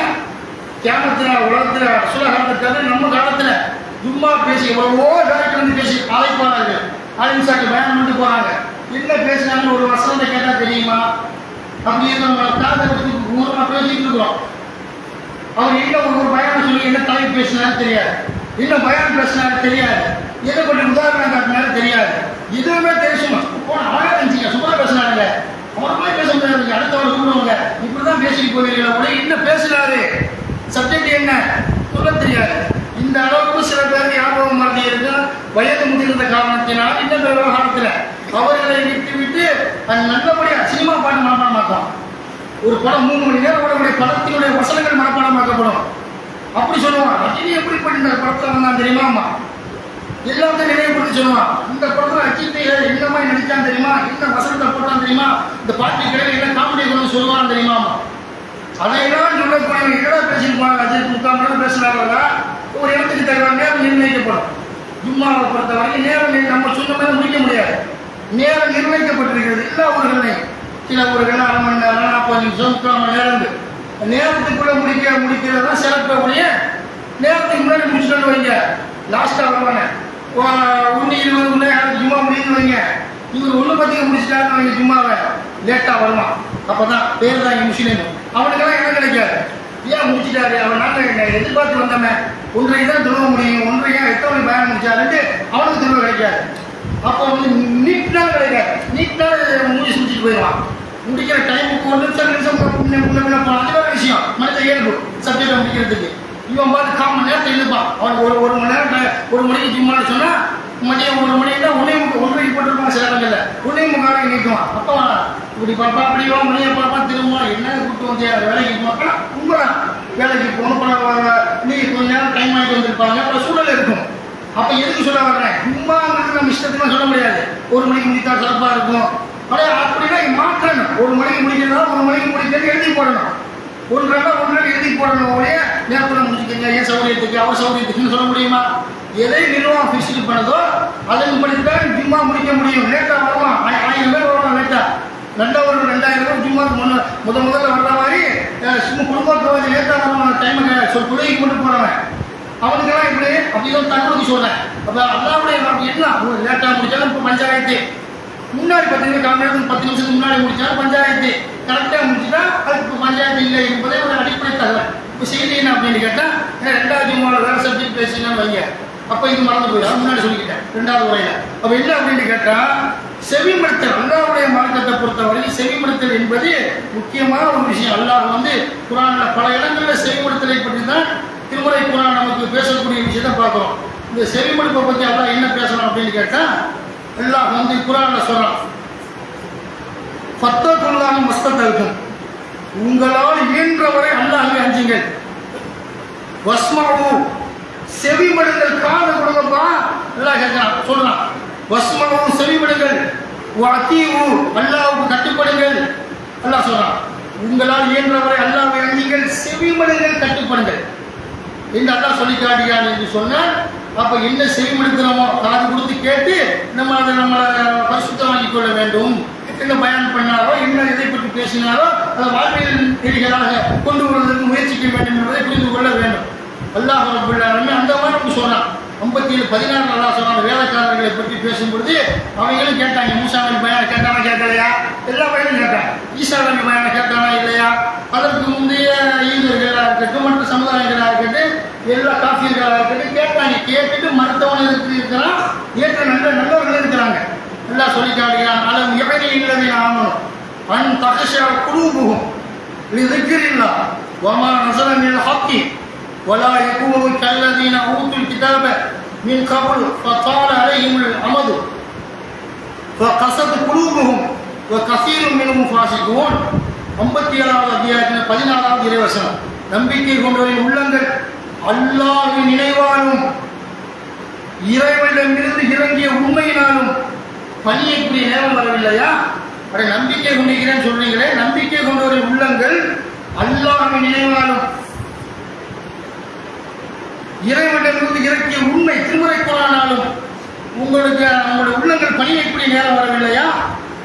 கியாமத்தில் உலகத்தில் ரசூலுல்லாஹ் காலத்துக்கு நம்ம காலத்தில் ஜும்மா பேசி எவ்வளவோ டாக்டர் வந்து பேசி அழைப்பாளர்கள் ஆலிம்சாக்கு பயணம் பண்ணிட்டு போகிறாங்க. என்ன பேசினாங்கன்னு ஒரு வசனத்தை கேட்டால் தெரியுமா? அப்படி நம்ம தாத்தா ஊரில் பேசிட்டு இருக்கிறோம். அவர் என்ன ஒரு பயணம் சொல்லி வரைக்கும் என்ன தலைப்பு பேசினாலும் தெரியாது, என்ன பயான் பேசினாலும் தெரியாது, எதை பற்றி உதாரணம் காட்டினாலும் தெரியாது, எதுவுமே தெரியுமா போன அழகாக இருந்துச்சுங்க, சும்மா பேசினாங்க, அவருமே பேச முடியாது, அடுத்தவரை கூடுவாங்க, இப்படிதான் பேசிட்டு போவீங்களா உடனே என்ன பேசினாரு, சப்ஜெக்ட் என்ன சொல்ல தெரியாது. இந்த அளவுக்கு சில பேருக்கு ஞாபகம் மறதி இருக்கு. வயது முதிர்ந்த காரணத்தினால் இந்த விவகாரத்தில் அவர்களை விட்டு அது நல்லபடியாக சினிமா பாட்டு மனப்பாடமாக்கலாம். ஒரு படம் 3 மணி நேரம் ஓடக்கூடிய படத்தினுடைய வசனங்கள் மனப்பாடமாக்கப்படும். அப்படி சொல்லுவான், ரஜினி எப்படி போட்டு இந்த படத்தில் வந்தான் தெரியுமா, எல்லாத்தையும் நினைவுபடுத்தி சொல்லுவான். இந்த படத்தில் அஜித் என்ன மாதிரி நடிச்சான் தெரியுமா, என்ன வசனத்தை போட்டான் தெரியுமா, இந்த பாட்டு கிடையாது என்ன காமெடி கொண்டு சொல்லுவான் தெரியுமா. அதையெல்லாம் சொல்லக்கூடிய என்னடா பேசியிருப்பாங்க, அஜித் 3/4 மணி நேரம் பேசுகிறாங்களா, ஒரு இடத்துக்கு தகுந்த நேரம் நிர்ணயிக்கப்படும். ஜும்மாவை பொறுத்த வரைக்கும் நேரம் நம்ம சொன்ன மாதிரி முடிக்க முடியாது, நேரம் நிர்ணயிக்கப்பட்டிருக்கிறது. எல்லா ஊர்களையும் சில ஊர்கள் 1/2 மணி நேரம் 40 நிமிஷம் 3/4 மணி நேரம் நேரத்துக்குள்ளே முடிக்கிறது தான் சிறப்பு. நேரத்துக்கு முன்னாடி முடிச்சுட்டு வைங்க, லாஸ்ட்டாக வருவாங்க 1:20 முன்னே ஜும்மா முடிச்சு வைங்க, இவர் 1:10 முடிச்சுட்டாருன்னு வைங்க, ஜும்மாவை லேட்டாக வருவான். அப்போ தான் பேர் தான் முஸ்லீம், அவனுக்கெல்லாம் என்ன கிடைக்காது, ஏன் முடிச்சுட்டாரு, அவன் நாங்கள் எதிர்பார்த்து வந்தோமே 1:30 தான் துருவ முடியும், 1:30 8 மணி பயணம் முடிச்சாருன்ட்டு அவனுக்கு துருவ கிடைக்காது. அப்போ நீட்னாலும் கிடைக்காது, நீட்னாலும் முடிச்சுட்டு போயிடுவான். முடிக்கிற டைமுக்கு 1 நிமிஷம் முன்ன போனால் அது வேறு விஷயம், மனித இயல்பு சப்ஜெக்டை முடிக்கிறதுக்கு. இவன் பார்த்து 1/4 மணி நேரத்தை எழுப்பான். அவனுக்கு ஒரு மணி நேரம் 1 மணிக்கு ஜும்மான்னு சொன்னால் மதியம் 1 மணிக்கு 1:30 போட்டிருப்பான், சில இடங்களில் 1:45 நீட்டுவான். அப்போ இப்படி பாப்பா அப்படியோ மணியை பாப்பா திரும்ப என்ன கூப்பிட்டு வந்து வேலைக்கு போனா உண்மைதான், வேலைக்கு போகணும், நீ கொஞ்ச நேரம் டைம் ஆகிட்டு வந்திருப்பாங்க, அப்புறம் சூழல் இருக்கும். அப்போ எதுக்கு சொல்ல வர்றேன், சும்மாங்கிறது நம்ம இஷ்டத்துக்கு சொல்ல முடியாது. 1 மணிக்கு முடித்தா சிறப்பாக இருக்கும், அப்படின்னா மாற்றணும். 1 மணிக்கு முடிக்கிறதா 1 மணிக்கு முடிக்கிறது எழுதி போடணும், 1:30 எழுதி போடணும். ஒரே நேரத்தில் முடிச்சுக்கங்க, ஏன் சௌகரியத்துக்கு அவர் சௌகரியத்துக்குன்னு சொல்ல முடியுமா. எதை நிர்வாகம் ஃபிக்ஸ்டு பண்ணதோ அதன்படித்தான் ஜும்மா முடிக்க முடியும். லேட்டாக வருவான், 1000 பேர் வருவான் லேட்டாக, நல்லவர்கள் 2000 பேர் ஜும்மாவுக்கு முதல்ல வர்ற மாதிரி சும்மா குடும்பத்துக்கு லேட்டாக வருவான். டைமுக்கு தொழுகைக்கு கொண்டு போகிறவன் அவனுக்கெல்லாம் இப்படி அப்படிதான் தகவலுக்கு சொல்கிறேன். அப்போ அல்லாவுடைய என்ன லேட்டாக முடிச்சாலும் இப்போ பஞ்சாயத்து முன்னாடி 10 நிமிஷத்துக்கு முன்னாடி முடிச்சாலும் பஞ்சாயத்து கரெக்டாக முடிச்சுட்டா அதுக்கு இப்போ பஞ்சாயத்து இல்லை என்பதே ஒரு அடிப்படை தகவல். இப்போ செய்தி என்ன அப்படின்னு கேட்டால் 2வது ஜும்மாவில் வேறு சப்ஜெக்ட் பேசினான்னு வைங்க, அப்போ இது மறந்து போயிடும், முன்னாடி சொல்லிக்கிட்டேன் 2வது உரையில். அப்போ என்ன அப்படின்னு கேட்டால் செவிமடுத்தல், அல்லாஹ்வுடைய மார்க்கத்தை பொறுத்தவரையில் செவிமடுத்தல் என்பது முக்கியமான ஒரு விஷயம். அல்லாஹ் குர்ஆனில் பல இடங்களில் செவிமடுத்தலை பற்றி தான் திருமறை குர்ஆன் நமக்கு பேசக்கூடிய விஷயத்தை பார்க்குறோம். இந்த செவிமடுப்பை பற்றி அல்லாஹ் என்ன பேசணும் அப்படின்னு கேட்டால் அல்லாஹ் குர்ஆனில் சொல்கிறான், ஃபத்தகுல்லாஹ மஸ்ததல்தும், உங்களால் இயன்றவரை அல்லாஹ்வை அஞ்சுங்கள், வஸ்மஉ, செவிமடுங்கள், காது கொடுங்கப்பா அல்லாஹ் கேட்கிறான் சொல்றான், வஸ்மஉ செவிமடுங்கள், வஅதீஉ அல்லாஹ்வுக்கு கட்டுப்படுங்கள் அல்லாஹ் சொல்றான். உங்களால் இயன்றவரை அல்லாஹ்வை அஞ்சுங்கள், செவிமடுங்கள், கட்டுப்படுங்கள் என்று அல்லாஹ் சொல்லி காட்டுகிறான் என்று சொன்னால், அப்போ என்ன செவிமடுக்கிறோமோ காது கொடுத்து கேட்டு நம்ம அதை பரிசுத்தமாக்கிக் கொள்ள வேண்டும். என்ன பயான் பண்ணாரோ என்ன இதை பற்றி பேசினாரோ அதை வாழ்வியல் நெறிகளாக கொண்டு வருவதற்கு முயற்சிக்க வேண்டும் என்பதை புரிந்து கொள்ள வேண்டும். அல்லாஹ் ரப்பல் ஆலமீன் அந்த மாதிரி நம்ம சொல்றான். 57:16 அல்லாஹ் சொல்றான், வேலைக்காரர்களை பற்றி பேசும்பொழுது அவங்களும் கேட்டாங்க, மூசா நபி பயான கேட்டானா கேட்கலையா, எல்லா பயானும் கேட்டாங்க, ஈசா நபி பயான கேட்டானா இல்லையா, அதற்கு முந்தைய ஈதர்களாக இருக்கட்டும் மற்ற சமுதாயங்களாக இருக்கட்டும் எல்லா காஃபியர்களாக இருக்கட்டும் கேட்டாங்க. கேட்டுட்டு மருத்துவம் இருக்கிறான், ஏற்ற நல்லவர்கள் இருக்கிறாங்க. அல்லாஹ் சொல்லி காட்டுகிறான், அலம் யஅனி இல்லதீன ஆமனு அன் தக்ஷா குலூபுஹும் லிذிக்ரில்லாஹ் வமா நஸல மினல் ஹக்கி வலா யகூனு கல்லதீன ஊதுல் கிதாப மின் கப்ல் ஃபதால அலைஹிமுல் அமது ஃபகஸத் குலூபுஹும் வகஸீரும் மின்ஹும் ஃபாஸிகூன். 57வது அத்தியாயத்தின் 14வது இறைவசனம். நம்பிக்கை கொண்டவரின் உள்ளங்கள் அல்லாஹ்வின் நினைவாலும் இறைவனிடமிருந்து இறங்கிய உண்மையினாலும் பணியக்கூடிய நேரம் வரவில்லையா, அப்படி நம்பிக்கை கொண்டிருக்கிறேன்னு சொல்றீங்களே, நம்பிக்கை கொண்டவரின் உள்ளங்கள் அல்லாஹ்வின் நினைவாலும் இறைவனிடமிருந்து இறக்கிய உண்மை திருமறை குர்ஆனாலும் உங்களுடைய உள்ளங்கள் பணியக்கூடிய நேரம் வரவில்லையா.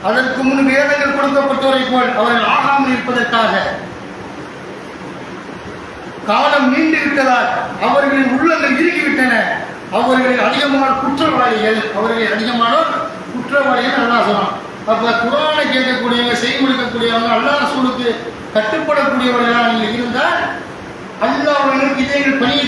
அதற்கு முன் வேதங்கள் கொடுக்கப்பட்டவரை போல் அவர்கள் ஆகாமல் இருப்பதற்காக காலம் நீண்டு விட்டதால் அவர்களின் உள்ளங்கள் இறுகிவிட்டன, அவர்களில் அதிகமான குற்றவாளிகள், அவர்களில் அதிகமானோர் குற்றவாளிகள் அல்லாஹ் சொல்றான். அப்போ குர்ஆனை கேட்கக்கூடியவங்க செய்முடிக்கக்கூடியவங்க அல்லாஹ் ரசூலுக்கு கட்டுப்படக்கூடியவர்களாக நீங்கள் இருந்தால் அல்லாஹ் அவர்களுக்கு இதயங்கள் பணியை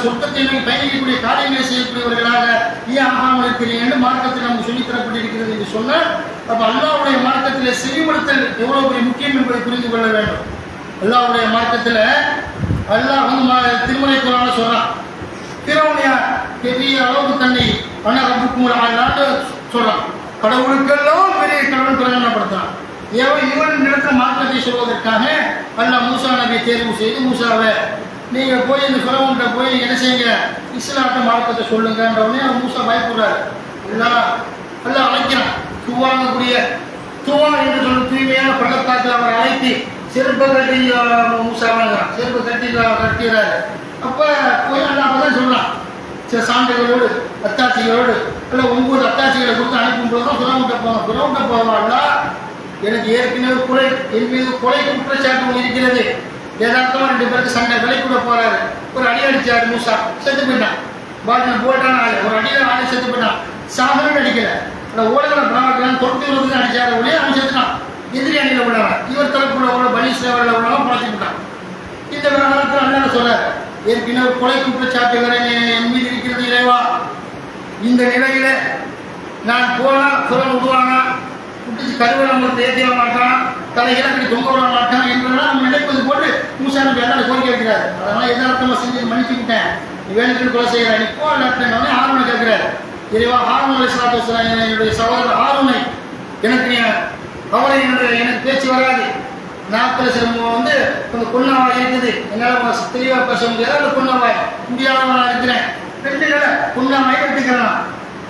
சொர்க்கத்தை பயணிக்கக்கூடிய காரியங்களை செய்யக்கூடியவர்களாக ஏன் ஆகாமல் இருக்கிறீங்க என்று மார்க்கத்தில் நமக்கு சொல்லித் தரப்பட்டிருக்கிறது என்று சொன்னால், அப்ப அல்லாஹ்வுடைய மார்க்கத்தில் செவிமடுத்தல் எவ்வளவு பெரிய முக்கியம் என்பதை புரிந்து கொள்ள வேண்டும். அல்லாஹ்வுடைய மார்க்கத்தில் அல்லாஹ் வந்து திருமலை குர்ஆன்ல சொல்றான், பிறவுடைய பெரிய அளவுக்கு தன்னை அனரப்புக்கும் ஆளான்னு சொல்றான். கடவுளுக்கெல்லாம் பெரிய கடவுள் பிரகடனப்படுத்தான். இவன் நடத்த மார்க்கத்தை சொல்வதற்காக அல்லாஹ் மூசா நபியை தேர்வு செய்து, மூசாவை நீங்க போய் இந்த பிறவுன்ட்ட போய் என்ன செய்யுங்க, இஸ்லாத்த மார்க்கத்தை சொல்லுங்கன்றவனே அவன் மூசா பயப்படுறாரு. அல்லாஹ் அழைக்கிறான். துவாங்கக்கூடிய துவா என்று சொல்லி தூய்மையான பள்ளத்தாக்கில் அவரை அழைத்து செருப்பை கட்டி மூசா வாங்குறான். செருப்பை கட்டிடுறாரு. அப்ப போய் அல்லாஹ் தான் சொல்றான், சில சான்றுகளோடு அத்தாட்சிகளோடு இல்லை 9 அத்தாட்சிகளை கொடுத்து அனுப்பும்போது தான் பிறவுன்ட்ட போவாங்களா, எனக்கு ஏற்கனவே கொலை, என் மீது கொலை குற்றச்சாட்டு இருக்கிறது. யதார்த்தமா 2 பேருக்கு சண்டை, விலை கூட போறாரு. ஒரு அடி அடிச்சாரு மூசா, செத்து போயிட்டான். பாட்டில் போட்டான ஆளு ஒரு அடியில் ஆளு செத்து போயிட்டான். சாகரன்னு அடிக்கல, ஓடல பிராமணன் தொட்டு விழுந்து அடிச்சாரு ஒளி அவன் செத்துட்டான். எதிரி அணியில் உள்ளவன், இவர் தரப்புள்ள உள்ள பலி சேவரில் உள்ளவன் பழச்சிக்கிட்டான். இந்த விவகாரத்தில் அண்ணன் சொல்றாரு, ஏற்கனவே கொலை குற்றச்சாட்டுகளை என் மீது இருக்கிறது இறைவா. இந்த நிலையில நான் போனா குரல் விடுவானா, குட்டிச்சு கருவலம் வந்து ஏற்றிட மாட்டான், தலைகளை தொங்க விட மாட்டான் என்றெல்லாம் நம்ம நினைப்பது போட்டு மூசா நபி அல்லாஹ் கோரிக்கை வைக்கிறார். அதனால எதார்த்தமா செஞ்சு மன்னிச்சுக்கிட்டேன், நீ வேணுக்கு கொலை செய்கிறார், இப்போ இல்லாட்டே ஹாரூனை கேட்கிறார். இறைவா, ஹாரூன் அலைஹிஸ்ஸலாத்து வஸ்ஸலாம் என்னுடைய சகோதரர் ஹாரூனை எனக்கு அவரை எனக்கு பேச்சு வராது. நாட்கள் சிரமம் வந்து கொஞ்சம் கொன்னவாய் இருக்குது, என்னால் தெளிவாக பேச முடியாது. அந்த கொன்னவாய் முடியாதவனா இருக்கிறேன், 2 நிலை கொன்னவாய் எடுத்துக்கிறான்.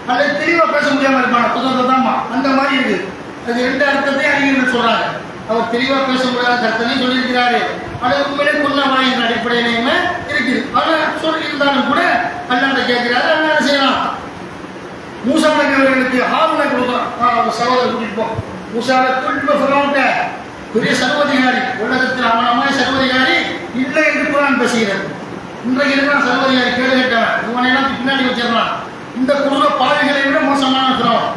அல்லது தெளிவாக பேச முடியாமல் இருப்பான், புதத்தாமா அந்த மாதிரி இருக்குது. அது 2 அர்த்தத்தையும் அறிஞர்கள் சொல்றாங்க. அவர் தெளிவாக பேச முடியாத கருத்தையும் சொல்லியிருக்கிறாரு. அது உண்மையிலே கொன்னவாய் என்ற அடிப்படையிலையுமே இருக்குது. ஆனால் சொல்லியிருந்தாலும் கூட அல்லாஹ் கேட்கிறாரு. அல்லாஹ் செய்யலாம், மூசா நபி அவர்களுக்கு ஹாரூனை கொடுக்குறான். சகோதரர் கூட்டிட்டு போ, மூசாவை கூட்டிட்டு ஃபிரௌன்ட்ட, பெரிய சர்வதிகாரி, உலகத்தில் அவனமாய் சர்வதிகாரி இல்லை என்று குர்ஆன் பேசுகிறது. இன்றைக்கு இருக்கிறான் சர்வதிகாரி, கேடு கேட்டவன், இவனையெல்லாம் பின்னாடி வச்சிடலாம். இந்த குடும்ப பாவிகளை விட மோசமான ஃபிரௌன்.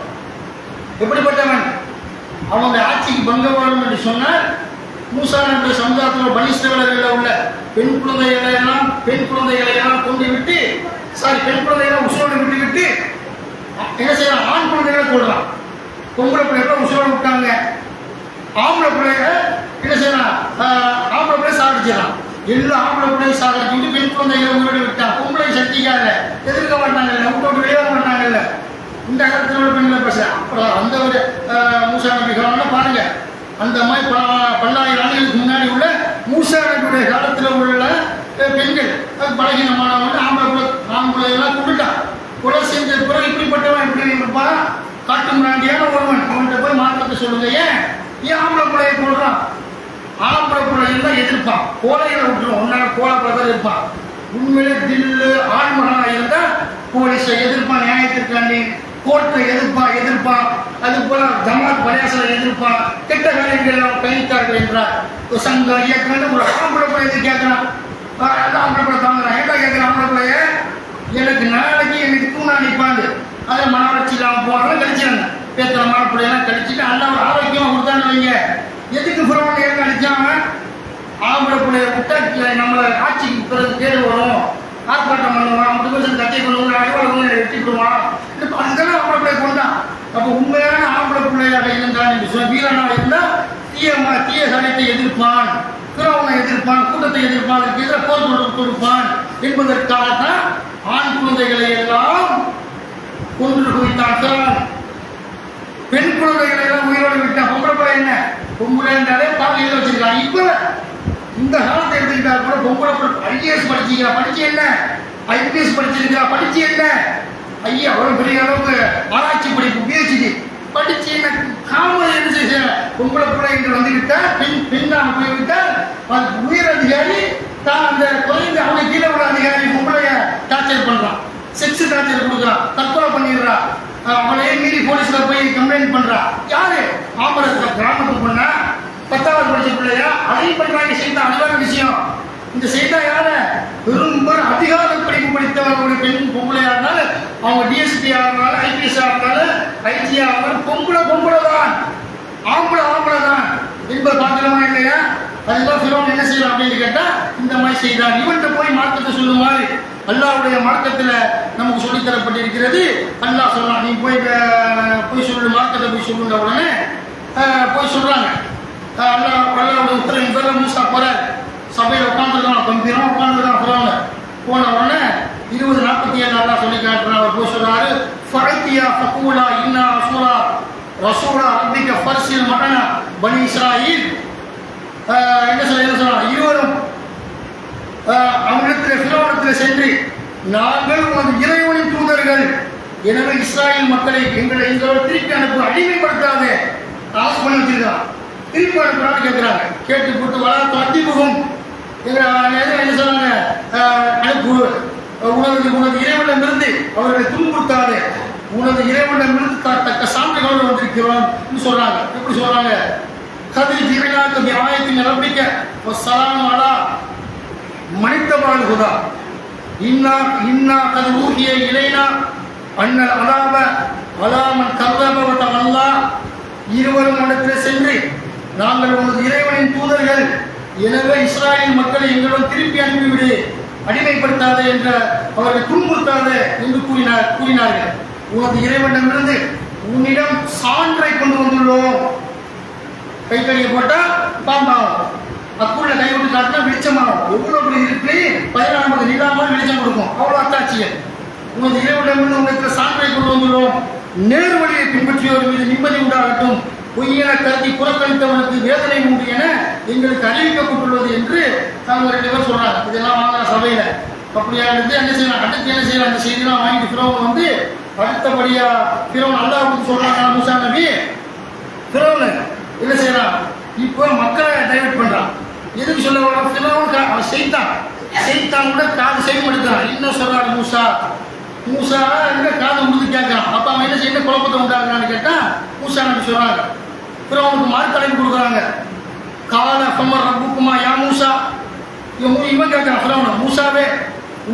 எப்படிப்பட்டவன்? அவங்க ஆட்சிக்கு பங்கம் வரும் என்று சொன்னால், மூசா நபி சமுதாயத்தில் பனி இஸ்ரவேலர்களில் உள்ள பெண் குழந்தைகளை எல்லாம் கொண்டு விட்டு, பெண் குழந்தைகளை உசுரோடு விட்டு என்ன செய்யலாம், ஆண் குழந்தைகளை கொள்றான். பொம்பளை பிள்ளைகளை உசுரோடு விட்டாங்க. ஆம்பளை பிள்ளைய என்ன செய்யலாம், ஆம்பளை பிள்ளை சாதிச்சிடலாம். எல்லா ஆம்பளை பிள்ளையும் சாதிச்சுட்டு பெண் குழந்தைகளை உங்களோட விட்டான். பொம்பளை சக்திக்காக எதிர்க்க மாட்டாங்கல்ல, விட்டு வெளியே மாட்டாங்கல்ல. இந்த காலத்தில் உள்ள பெண்களை பேசுகிறேன். அப்புறம் அந்த ஒரு மூசா நபி காலம் பாருங்க, அந்த மாதிரி 10,000 ஆண்டுகளுக்கு முன்னாடி உள்ள மூசா நபியுடைய காலத்தில் உள்ள பெண்கள் அது பலகீனமானவங்க, ஆம்பளை எல்லாம் கொண்டுட்டான். கொலை செஞ்ச பிறகு இப்படிப்பட்டவன் எப்படி இருப்பான், காட்டு முன்னாடியான ஒருவன். அவன்கிட்ட போய் மாற்றத்தை சொல்லுங்க, ஏன் ஆம்பளை பிள்ளையை கொள்றான்? ஆம்பளை பிள்ளைகள் தான் எதிர்ப்பான், கோலைகளை விட்டுருவோம். ஒன்னால கோலை பிரதர் இருப்பான். உண்மையிலே தில்லு ஆண்மகனாக இருந்தால் போலீஸை எதிர்ப்பான், நியாயத்திற்காண்டி கோர்ட்டை எதிர்ப்பான். அது போல ஜமாத் பரியாசலை எதிர்ப்பான். கெட்ட காரியங்கள் கைத்தார்கள் என்றார். சங்க இயக்கம் ஒரு ஆம்பளை பிள்ளை எது கேட்கறான், ஆம்பளை பிள்ளை தாங்குறான். ஏட்டா கேட்கிறான் ஆம்பளை பிள்ளைய, எனக்கு நாளைக்கு எனக்கு தூணா நிற்பாங்க. அதை மனவளர்ச்சி இல்லாமல் போனாலும் கழிச்சாங்க. பேத்தனமான பிள்ளையெல்லாம் கழிச்சுட்டு அல்ல ஒரு ஆரோக்கியமாக கொடுத்தான்னு வைங்க. எதுக்கு பிறவனை ஏற்க அடிச்சாம ஆம்பளை பிள்ளைய விட்டா நம்மளை ஆட்சிக்கு பிறகு தேடி வரும், ஆர்ப்பாட்டம் பண்ணுவான், 50% கட்டி கொண்டு அலுவலகம் வெட்டிவிடுவான். அதுதானே ஆம்பளை பிள்ளைய கொண்டான். அப்போ உண்மையான ஆம்பளை பிள்ளையாக இருந்தான், வீரனாக இருந்தால் தீய சமயத்தை எதிர்ப்பான், பிறவனை எதிர்ப்பான், கூட்டத்தை எதிர்ப்பான், எதிராக போர் கொடுப்பான் என்பதற்காகத்தான் ஆண் குழந்தைகளை எல்லாம் கொன்று குவித்தான். பெண் குழந்தைகளை எல்லாம் உயிரோடு விட்டான். பொம்பளை பிள்ளை என்ன, பொம்பளை என்றாலே பாலியல் வச்சிருக்கான். இப்ப இந்த காலத்தை எடுத்துக்கிட்டா கூட பொம்பளை பிள்ளை IAS படிச்சிருக்கா, படிச்சு என்ன, IPS படிச்சிருக்கா, படிச்சு என்ன, ஐயா அவ்வளவு பெரிய அளவுக்கு ஆராய்ச்சி படிப்பு PhD படிச்சு என்ன காமன் என்ன செய்ய, பொம்பளை பிள்ளை என்று வந்து விட்டால், பெண்ணாக போய்விட்டால் அது உயர் அதிகாரி தான் அந்த குறைந்த அவனை கீழே உள்ள அதிகாரி பொம்பளைய டார்ச்சர் பண்றான், செக்ஸ் டார்ச்சர் கொடுக்குறான், தற்கொலை பண்ணிடுறான். அவனையே மீறி போலீஸ்ல போய் கம்ப்ளைண்ட் பண்றான். யாரு? ஆம்பளை கிராமத்துக்கு பொண்ணா, 10வது படிச்ச பிள்ளையா, அதையும் பண்றாங்க. செய்தா அதுவான விஷயம். இந்த செய்தா யார, பெரும் அதிகார படிப்பு படித்தவர்களுடைய பெண் பொம்பளையா இருந்தாலும், அவங்க DSP ஆனாலும், IPS ஆனாலும், IG ஆனாலும், பொம்பளை தான், ஆம்பளை தான் என்பது பார்க்கலாமா இல்லையா? அதுதான் ஃபிரௌன் என்ன செய்யலாம் அப்படின்னு கேட்டா இந்த மாதிரி செய்தான். இவன்கிட்ட போய் மாற்றத்தை சொல்லுமாறு அல்லாஹ்வுடைய மார்க்கத்தில் நமக்கு சொல்லித் தரப்பட்டிருக்கிறது. அல்லாஹ் சொல்றான், நீ போய் சொல்லு, மார்க்கத்தை போய் சொல்லுங்க. உடனே போய் சொல்றாங்க. அல்லாஹ்வுடைய உத்தரவின் பேரில் மூசா போறார். சபையில் உட்காந்துருக்கான், கம்பீரம் உட்காந்துருக்கான். போறாங்க. போன உடனே 20:47 அல்லாஹ் சொல்லி காட்டுறான். அவர் போய் சொல்றாரு, ஃபஅத்தியா ஃபகூலா இன்னா ரசூலா ரப்பிக ஃபர்சில் மஅனா பனி இஸ்ராயீல். என்ன சொல்றாங்க, இருவரும் அவனிடத்தில் ஃபிரௌனிடத்தில் சென்று, நாங்கள் உனது இறைவனின் தூதர்கள், எனவே இஸ்ராயேல் மக்களை எங்களோட திருப்பி அனுப்பு, அடிமைப்படுத்தாத ஆசை பண்ணி வச்சிருக்கான். திருப்பி அனுப்புறான்னு கேட்கிறாங்க. கேட்டு போட்டு வளர்த்து அத்திமுகம் என்ன சொன்னாங்க, அனுப்பு, உனது இறைவனிடமிருந்து அவர்களை துன்புறுத்தாது, உனது இறைவனிடமிருந்து தக்க சான்றுகளோடு வந்திருக்கிறோம் சொல்றாங்க. எப்படி சொல்றாங்க, கதிர் ஜீவனாக்கு ஆயத்தின் நம்பிக்க சலாம் அலா மனிதபால் குதா இன்னா கது ஊகிய இலைனா அண்ணல் அலாப அலாமன் கர்தபவத அல்லா. இருவரும் இடத்தில் சென்று, நாங்கள் உனது இறைவனின் தூதர்கள், எனவே இஸ்ராயேல் மக்களை எங்களுடன் திருப்பி அனுப்பிவிடு, அடிமைப்படுத்தாதே என்ற அவர்கள் துன்புறுத்தாதே என்று கூறினார்கள். உனது இறைவனிடமிருந்து உன்னிடம் சான்றை கொண்டு வந்துள்ளோம். கைத்தறியை போட்டால் பாம்பாகும், அக்குள்ள கைவிட்டு காட்டினா வெளிச்சமாகும். எவ்வளவு இருக்கு 14 நிலாமல் வெளிச்சம் கொடுக்கும், அவ்வளோ அத்தாட்சிகள். உனது இறைவனிடமிருந்து உங்களுக்கு சான்றை கொண்டு வந்துள்ளோம். நேரு வழியை பின்பற்றியோர் மீது நிம்மதி உண்டாகட்டும், பொய்யென கருதி புறக்கணித்தவனுக்கு வேதனை உண்டு என எங்களுக்கு அறிவிக்கப்பட்டுள்ளது என்று அவங்க 2 பேர் சொல்றாங்க. இதெல்லாம் வாங்கின சபையில அப்படியா இருந்து என்ன செய்யலாம், அடுத்து என்ன செய்யலாம், அந்த செய்திலாம் வாங்கிட்டு ஃபிரௌன் வந்து அடுத்தபடியா ஃபிரௌன் அல்லாஹ்வுக்கு சொல்றாங்க. மூசா நபி ஃபிரௌன் என்ன செய்யறான், இப்போ மக்களை டைவர்ட் பண்றான். எதுக்கு சொல்ல வர, ஃபிரௌன் செய்தான் கூட காது செய்ய எடுக்கிறான். என்ன சொல்றாரு மூசா எங்க காது உழுது கேட்கறான். அப்ப அவன் என்ன செய்ய குழப்பத்தை உண்டாக்குறான்னு கேட்டா மூசா நபி சொல்றாங்க. ஃபிரௌனுக்கு மார்க்கலைப்பு கொடுக்குறாங்க. கால ஃபமர் ரப்புக்குமா யா மூசா. இவன் கேட்கிறான் ஃபிரௌன், மூசாவே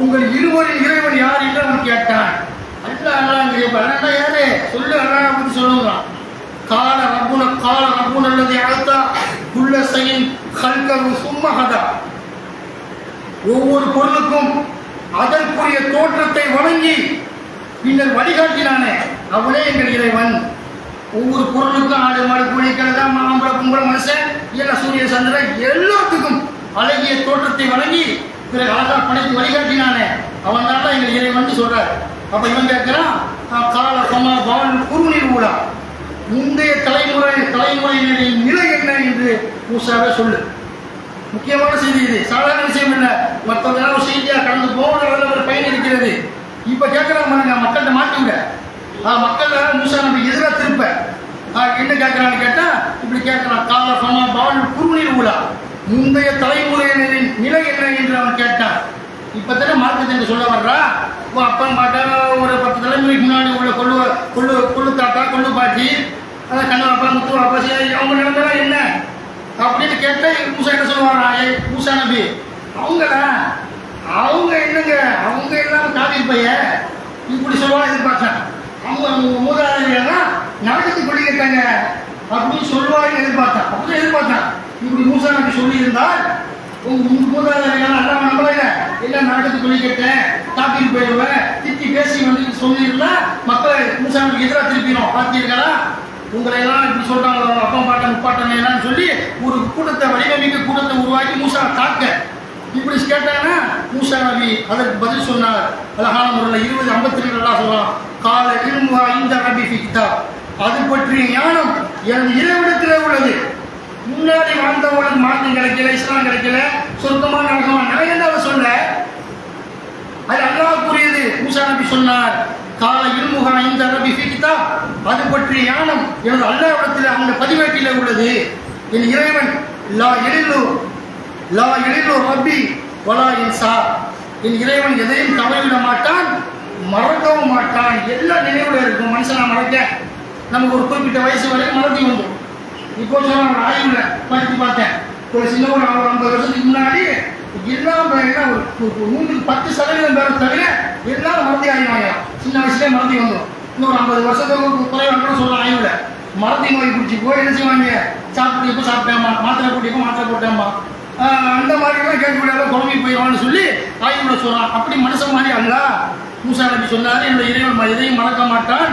உங்கள் இருவரின் இறைவன் யார் என்று அவன் கேட்டான். அல்லா யாரு சொல்லு, அல்லா பத்தி சொல்லுங்கிறான். கால ரப்புன் அல்லது அழுத்தா குள்ள செய்யின் கல்கவு சும்மஹதா. ஒவ்வொரு பொருளுக்கும் அதற்குரிய தோற்றத்தை வழங்கி பின்னர் வழிகாட்டினானே அவனே எங்கள் இறைவன். ஒவ்வொரு பொருளுக்கும் ஆடு மாடு கோழி கிழங்கா மாம்பழ கும்பல மனுஷன் எல்லாம் சூரிய சந்திரன் எல்லாத்துக்கும் அழகிய தோற்றத்தை வழங்கி பிறகு அழகா படைத்து வழிகாட்டினானே அவன் தான் எங்கள் இறைவன் சொல்றாரு. அப்ப இவன் கேட்கிறான், கால சமா பவன் குறுநீர் ஊழா, முந்தைய தலைமுறையினரின் நிலை என்ன என்று மூசாவே சொல்லு. முக்கியமான செய்தி இது, சாதாரண விஷயம் இல்லை. மற்றவங்க ஒரு செய்தியா கடந்து போகிற ஒரு பயன் இருக்கிறது. இப்ப கேட்கிறாங்க, மக்கள்கிட்ட மாட்டுங்க, மக்கள் மூசா நபி எதிராக திருப்ப என்ன கேட்கிறான்னு கேட்டா இப்படி கேட்கிறான். கால சமா பவன் குறுநீர் ஊழா, முந்தைய தலைமுறையினரின் நிலை என்ன என்று அவன் கேட்டான். இப்பதானே மார்க்கத்தை சொல்ல வர்றா. அப்பா பாட்டா ஒரு 10 தலைமுறைக்கு முன்னாடி உள்ள கொள்ளு தாத்தா கொள்ளு பாட்டி கண்ணு அப்பா முத்து அப்பா அவங்க நிலைமைலாம் என்ன அப்படின்னு கேட்ட மூசா என்ன சொல்லுவாரா, மூசா நபி அவங்க என்னங்க, அவங்க எல்லாம் காவி பைய இப்படி சொல்லுவாங்க. எதிர்பார்த்தேன் அவங்க மூதாதையெல்லாம் நடக்கத்து கொள்ளி கேட்டாங்க அப்படின்னு சொல்லுவாங்க எதிர்பார்த்தேன். அப்படிதான் எதிர்பார்த்தேன். இப்படி மூசா நபி சொல்லி இருந்தால் உங்க மூதாதையெல்லாம் நல்லா நம்பலைங்க, எல்லாம் நடக்கத்து கொள்ளி கேட்டேன், காப்பீடு போயிடுவேன், திட்டி பேசி வந்து சொல்லியிருந்தா மக்களை மூசா நபிக்கு எதிராக திருப்பிடும். பார்த்தீர்களா, உங்களை எல்லாம் இப்படி சொல்றாங்க, அப்பா பாட்டன் முப்பாட்டன் எல்லாம் சொல்லி ஒரு கூட்டத்தை வடிவமைக்க கூட்டத்தை உருவாக்கி மூசா தாக்க இப்படி கேட்டாங்கன்னா மூசா நபி அதற்கு பதில் சொன்னார். அழகான முறையில் 20:52 நல்லா சொல்லலாம். கால இருமுகா இந்த நபி கிதா, அது பற்றிய ஞானம் எனது இறைவிடத்தில் உள்ளது. முன்னாடி வாழ்ந்தவங்களுக்கு மார்க்கம் கிடைக்கல, இஸ்லாம் கிடைக்கல, சொர்க்கமா நடக்கமா நிறைய சொல்ல அது அல்லாஹ்வுக்குரியது. மூசா நபி சொன்னார், கால இருமுகா இந்த நபி கிதா, அது பற்றிய ஞானம் எனது அல்லாஹ்விடத்தில் அந்த பதிவேட்டில் உள்ளது. என் இறைவன் லா எழிலு ரப்பி வலா இன்சா, என் இறைவன் எதையும் தவறிவிட மாட்டான், மறக்கவும் மாட்டான். எல்லாம் நினைவுல இருக்கும். மனுஷனா மறக்க நமக்கு ஒரு குறிப்பிட்ட வயசு வரைக்கும் மறதி உண்டு. இப்போ சொன்ன ஆய்வுல படித்து பார்த்தேன், ஒரு சின்ன ஒரு 50 வருஷத்துக்கு முன்னாடி எல்லாம் ஒரு 10% பேர் தவிர எல்லாரும் மறதி ஆகிடுவாங்க. சின்ன வயசுலேயே மறதி வந்துடும். இன்னொரு 50 வருஷத்துக்கு குறைவாக சொல்ல ஆய்வுல மறதி நோய் பிடிச்சி போய் என்ன செய்வாங்க, சாப்பிட்டு சாப்பிட்டேம்மா, மாத்திரை போட்டியப்போ மாத்திரை போட்டேம்மா, அந்த மாதிரிலாம் கேட்கக்கூடிய குழம்பி போயிடுவான்னு சொல்லி ஆய்வுல சொல்கிறான். அப்படி மனுஷன் மாதிரி அல்ல. மூசா நபி சொன்னார், என்னுடைய இறைவன் எதையும் மறக்க மாட்டான்,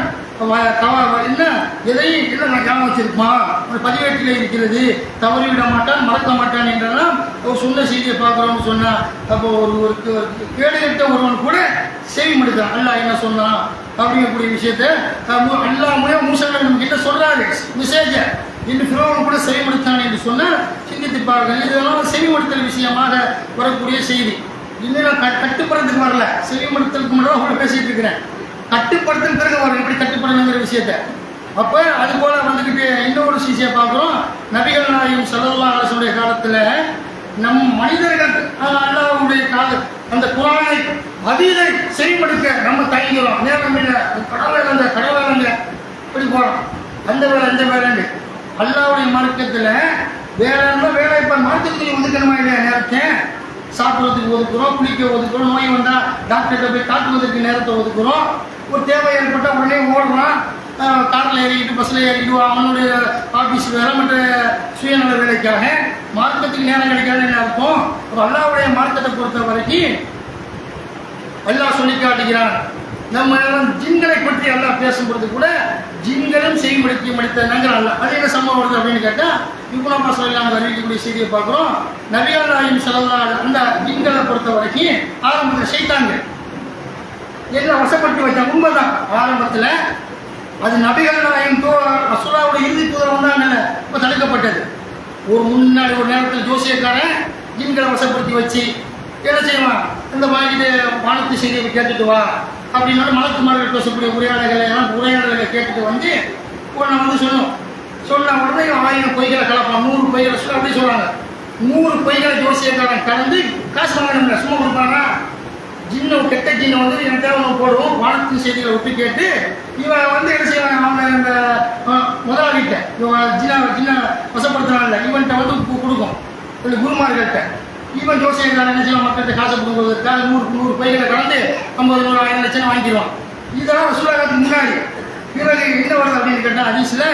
என்ன எதையும் இல்லை நான் ஞாபகம் வச்சிருக்குமா, ஒரு பதிவேட்டில் இருக்கிறது, தவறிவிட மாட்டான், மறக்க மாட்டான் என்றெல்லாம் ஒரு சொன்ன செய்தியை பார்க்குறோம்னு சொன்னான். அப்போ ஒரு கேடுகட்ட ஒருவன் கூட செவி மடுத்தான். அல்லாஹ் என்ன சொன்னான் அப்படிங்கக்கூடிய விஷயத்த அல்லாஹ் மூலம் மூசா நபி நமக்கு என்ன சொல்றாரு மெசேஜை இன்று ஃபிரௌன் கூட செவிமடுத்தான் என்று சொன்னால் சிந்தித்து பாருங்கள். இதெல்லாம் செவிமடுத்தல் விஷயமாக வரக்கூடிய செய்தி. இன்னும் நான் கட்டுப்படுறதுக்கு வரல, செவிமடுத்தலுக்கு முன்னாடி கூட பேசிட்டு இருக்கிறேன். கட்டுப்படுத்தல் பிறகு வரும் எப்படி கட்டுப்படணுங்கிற விஷயத்த. அப்போ அது போல வந்துக்கிட்டு இன்னொரு விஷயம் பார்க்குறோம். நபிகள் நாயகம் ஸல்லல்லாஹு அலைஹி வஸல்லம் காலத்தில் நம் மனிதர்கள் அல்லாஹ்வுடைய அந்த குர்ஆனை அதீதை செவிமடுக்க நம்ம தயங்குறோம். நேரம் இல்லை, கடவுளங்க இப்படி போகிறோம், அந்த வேலை இந்த வேலைன்னு. அல்லாஹ்வுடைய மார்க்கத்தில் வேலை இப்போ மார்க்கத்துக்கு ஒதுக்கணுமா இல்லையா? நேரத்தை சாப்பிட்றதுக்கு ஒதுக்குறோம், குளிக்க ஒதுக்குறோம், நோய் வந்தால் டாக்டர்கிட்ட போய் காட்டுவதற்கு நேரத்தை ஒதுக்குறோம். ஒரு தேவை ஏற்பட்டால் உடனே ஓடுறான், காரில் ஏறிக்கிட்டு பஸ்ஸில் ஏறிக்கிட்டு அவனுடைய ஆஃபீஸ் வேலை மற்ற சுயநல வேலைக்காக மார்க்கத்துக்கு நேரம் கிடைக்காதுன்னு அர்த்தம். ஒரு அல்லாஹ்வுடைய மார்க்கத்தை பொறுத்த வரைக்கும் அல்லாஹ் சொல்லி காட்டுகிறான். நம்ம ஜின்களை பற்றி அல்லாஹ் பேசும்போது கூட ஜின்களும் செய்முறைக்கு மடித்தாங்க அல்ல. அது என்ன சம்பவம் வருது அப்படின்னு கேட்டால் இப்னு அப்பாஸ் ரலியல்லாஹு அறிவிக்கக்கூடிய செய்தியை பார்க்குறோம். நபிகள் நாயகம் ஸல்லல்லாஹு அலைஹி வஸல்லம் அந்த ஜின்களை பொறுத்த வரைக்கும் ஆரம்பத்தில் ஷைத்தான்கள் எல்லாம் வசப்பட்டு வச்சாங்க. உண்மைதான், ஆரம்பத்தில் அது நபிகள் நாயகம் ரசூலுல்லாஹ்வுடைய இறுதி தூதர் வந்தாங்கல்ல, இப்போ தடுக்கப்பட்டது. முன்னாடி ஒரு நேரத்தில் ஜோசியக்காரன் ஜின்களை வசப்படுத்தி வச்சு என்ன செய்வான், இந்த மாதிரி வானத்து செய்தியை கேட்டுட்டு வா அப்படின்னா மலக்குமார்கள் பேசக்கூடிய உரையாடல்களை கேட்டுட்டு வந்து உடனே வந்து சொன்ன உடனே 1000 பொய்களை கலப்பான், 100 பொய்களை சொல்ல அப்படி சொல்லுவாங்க. 100 பொய்களை ஜோசியக்காரன் கலந்து காசு வாங்கணும்ல, சும்மா கொடுப்பானா? கெட்ட ஜின்னை வந்து என்கிட்ட அவன் போடுவோம், வானத்தின் செய்திகளை விட்டு கேட்டு இவன் வந்து என்ன செய்வான், அவங்க இந்த முதலாளிகிட்ட இவன் ஜின்ன வசப்படுத்தினான்ல இவன்கிட்ட வந்து கொடுக்கும் இந்த குருமார்கள்ட்ட. இவன் ஜோசியக்காரன் என்ன செய்வான், மக்கள்கிட்ட காசை கொடுக்குறதுக்காக 100 பைகளை கலந்து 50 100 லட்சம் வாங்கிடுவான். இதெல்லாம் ரசூலுல்லாஹ்வுக்கு முன்னாடி. பிறகு என்ன வருது அப்படின்னு கேட்டால் ஹதீஸ்ல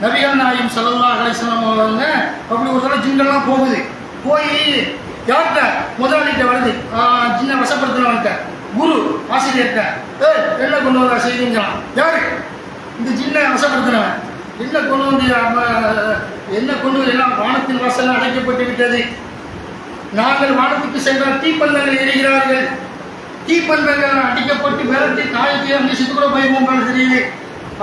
நபிகள் நாயகம் ஸல்லல்லாஹு அலைஹி வஸல்லம் அவங்க அப்படி ஒரு தடவை ஜின்கள்லாம் போய் யார்கிட்ட முதலாளிகிட்ட வருது, ஜின்னை வசப்படுத்தினவன்கிட்ட குரு ஆசிரியர்கிட்ட என்ன கொண்டு வர செய்திங்களாம். யாரு இந்த ஜின்னை வசப்படுத்தினவன் என்ன கொண்டு வந்து எல்லாம் வானத்தின் வாசல் அடைக்கப்பட்டு விட்டது. நாங்கள் வானத்துக்கு சென்றால் தீப்பந்தங்கள் எரிகிறார்கள், தீப்பந்தங்கள் அடிக்கப்பட்டு விரட்டி காயத்தை அங்கே சித்து கூட போயிருவோம் தெரியுது.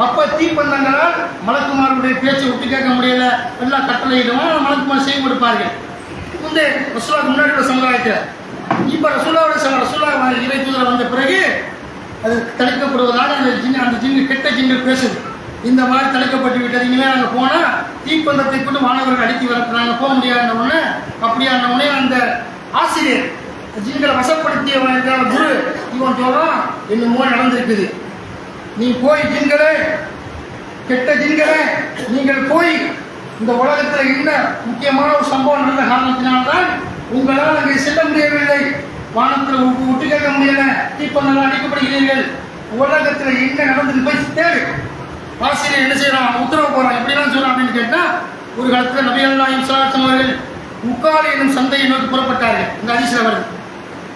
அப்போ தீப்பந்தங்களால் மலக்குமாருடைய பேச்சை விட்டு கேட்க முடியல, எல்லாம் கட்டளையிடுவோம், மலக்குமார் செய்ய கொடுப்பார்கள். ரசூலுல்லாஹ்வுக்கு முன்னாடி உள்ள சமுதாயத்தில் இப்போ ரசூலுல்லாஹ் இறை தூதர் வந்த பிறகு அது தடுக்கப்படுவதாக அந்த ஜின்னு கெட்ட ஜின்கள் பேசுது. இந்த மாதிரி தடுக்கப்பட்டு விட்டது, இனிமேல் நாங்கள் போனால் தீப்பந்தத்தை கொண்டு மாணவர்கள் அடித்து வரப்போனாங்க, போக முடியாத உடனே அப்படியான உடனே அந்த ஆசிரியர் ஜின்களை வசப்படுத்திய குரு இவன் சொல்றான், என்னமோ நடந்திருக்குது, நீ போய் ஜின்களே, கெட்ட ஜின்களே, நீங்கள் போய் இந்த உலகத்தில் என்ன முக்கியமான ஒரு சம்பவம் நடந்த காரணத்தினால்தான் உங்களால் அங்கே செல்ல முடியவில்லை, வானத்தில் விட்டு கேட்க முடியல, தீப்பந்தங்கள் அடிக்கப்படுகிறீர்கள், உலகத்தில் என்ன நடந்தது போய் தேடு. ஆசிரியர் என்ன செய்யறான், உத்தரவு போறான், எப்படிலாம் சொல்றான் அப்படின்னு கேட்டால் ஒரு காலத்தில் நபிகள் நாயகம் ஸல்லல்லாஹு அலைஹி வஸல்லம் அவர்கள் உக்காலி எனும் சந்தையை நோக்கி புறப்பட்டார்கள். இந்த ஹதீஸ்ல வருது.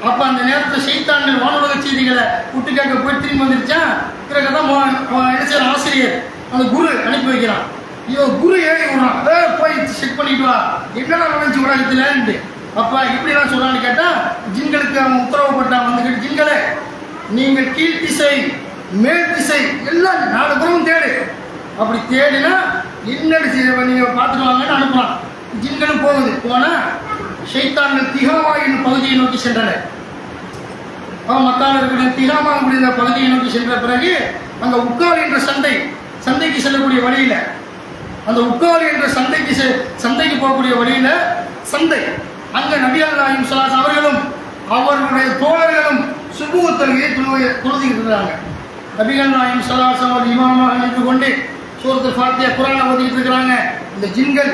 அப்போ அந்த நேரத்தில் ஷைத்தான்கள் வானுலக செய்திகளை விட்டு கேட்க போய் திரும்பி வந்துருச்சா, பிறகுதான் என்ன செய்யறான், ஆசிரியர் அந்த குரு அனுப்பி வைக்கிறான். இவன் குரு ஏறி விடுறான், போய் செக் பண்ணிட்டு வா என்னடா நடந்துச்சு உலகத்துலன்ட்டு. அப்போ இப்படிலாம் சொல்றான்னு கேட்டால் ஜின்களுக்கு அவன் உத்தரவு போட்டான், வந்துக்கிட்டு ஜின்களே நீங்கள் கீழ் திசை மேல் திசை எல்லாம் 4 புறமும் தேடு. அப்படி தேடினா என்னடி நீங்கள் பார்த்துட்டு வாங்கன்னு அனுப்புறான். ஜின்களும் போனால் ஷைத்தான்கள் திகாமா என்னும் பகுதியை நோக்கி சென்றனர். அவன் மத்தாளர்களுடைய திகாமா அப்படிங்கிற பகுதியை நோக்கி சென்ற பிறகு அங்கே உக்கால் என்ற சந்தைக்கு செல்லக்கூடிய வழியில், அந்த உக்கால் என்ற சந்தைக்கு போகக்கூடிய வழியில் சந்தை, அங்கே நபிகள் நாயகம் ஸல்லல்லாஹு அலைஹி அவர்களும் அவர்களுடைய தோழர்களும் சுபூ தொழுகையை தொழுதிக்கிட்டு இருக்கிறாங்க. நபிகள் நாயகம் ஸல்லல்லாஹு அலைஹி வஸல்லம் இமாமாக நின்று கொண்டு சூரத்துல் ஃபாத்திஹா குர்ஆனை ஓதிக்கிட்டு இருக்கிறாங்க. இந்த ஜின்கள்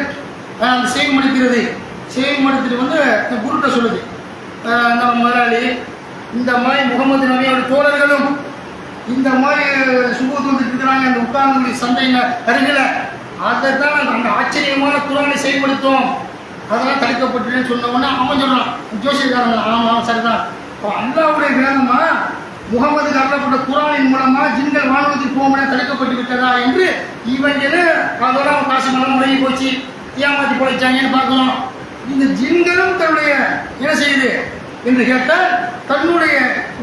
அந்த செய்மடுத்துட்டு வந்து குருட்ட சொல்லுது, நம்ம முதலாளி இந்த மாதிரி முகமது நபியோட தோழர்களும் இந்த மாதிரி சுபூத் வந்துட்டு இருக்கிறாங்க, அந்த உட்கார்ந்து சந்தையில் அருகில், அதை தான் அந்த ஆச்சரியமான குர்ஆனை செய்மடுத்தோம். அதெல்லாம் தடுக்கப்பட்டுன்னு சொன்னவொன்னே அவன் சொல்கிறான் ஜோசியக்காரங்க, ஆமாம் சரிதான், அல்லாவுடைய வேதமா முகமதுக்கு அருளப்பட்ட குரானின் மூலமா ஜின்கள் வானத்துக்கு போக தடுக்கப்பட்டு விட்டதா என்று இவங்க அதோட அவன் காசு மலம் முறையை போச்சு ஏமாற்றி போயிச்சாங்கன்னு பார்க்கணும். இந்த ஜின்களும் தன்னுடைய என்ன செய்யுது என்று கேட்டால் தன்னுடைய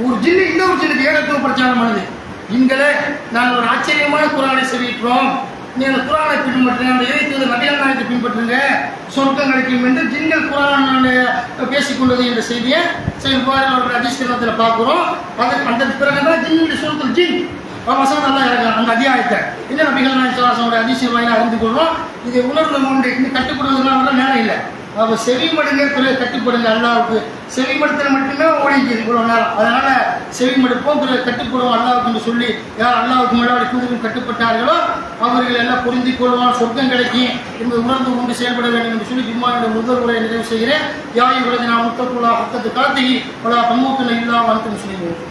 ஒரு ஜின்னு இன்னொரு ஜின்னுக்கு ஏகத்துவ பிரச்சாரம் பண்ணுது. ஜின்களே, நாங்கள் ஒரு ஆச்சரியமான குரானை செவிட்டோம், நீங்கள் குரானை பின்பற்றுங்க, அந்த இறைத்தூது நபிகள் நாயகத்தை பின்பற்றுங்க, சொர்க்கம் கிடைக்கும் என்று ஜின்கள் குரான் பேசிக்கொண்டது என்ற செய்தியை செயல்பாடு அவர்கள் அதிஷ்டத்தில் பார்க்குறோம். அந்த பிறகுதான் ஜின்னுடைய சொர்க்கம் ஜின் வசனம் நல்லா இறக்கலாம் அந்த அத்தியாயத்தை இன்னும் நபிகள் நாயகத்தோட அதிசயம் வாயிலாக அறிந்து கொள்வோம். இதை உணர்வு கொண்டு இன்னும் கட்டுப்படுவதெல்லாம் வந்து நேரம் இல்லை. அப்போ செவிமடுங்க பிறகு கட்டுப்படுங்க. அல்லாவுக்கு செவிமடுத்தல் மட்டுமே ஓடிக்குது இவ்வளோ நேரம். அதனால செவிமடுப்போம் பிறகு கட்டுப்படுவோம் அல்லாவுக்கு சொல்லி யார் அல்லாவுக்கு முன்னாடி தூதர்கள் கட்டுப்பட்டார்களோ அவர்கள் எல்லாம் புரிந்து கொள்வான், சொர்க்கம் கிடைக்கும் என்பது உணர்ந்து கொண்டு செயல்பட வேண்டும் என்று சொல்லி ஜும்மாவுடைய முதல் உரையை நிறைவு செய்கிறேன். யாய் உலக நான் முத்தக்குள்ளா பக்கத்து காத்தி பல பன்மூத்தில் இல்லா வாழ்த்துன்னு சொல்லிடுவோம்.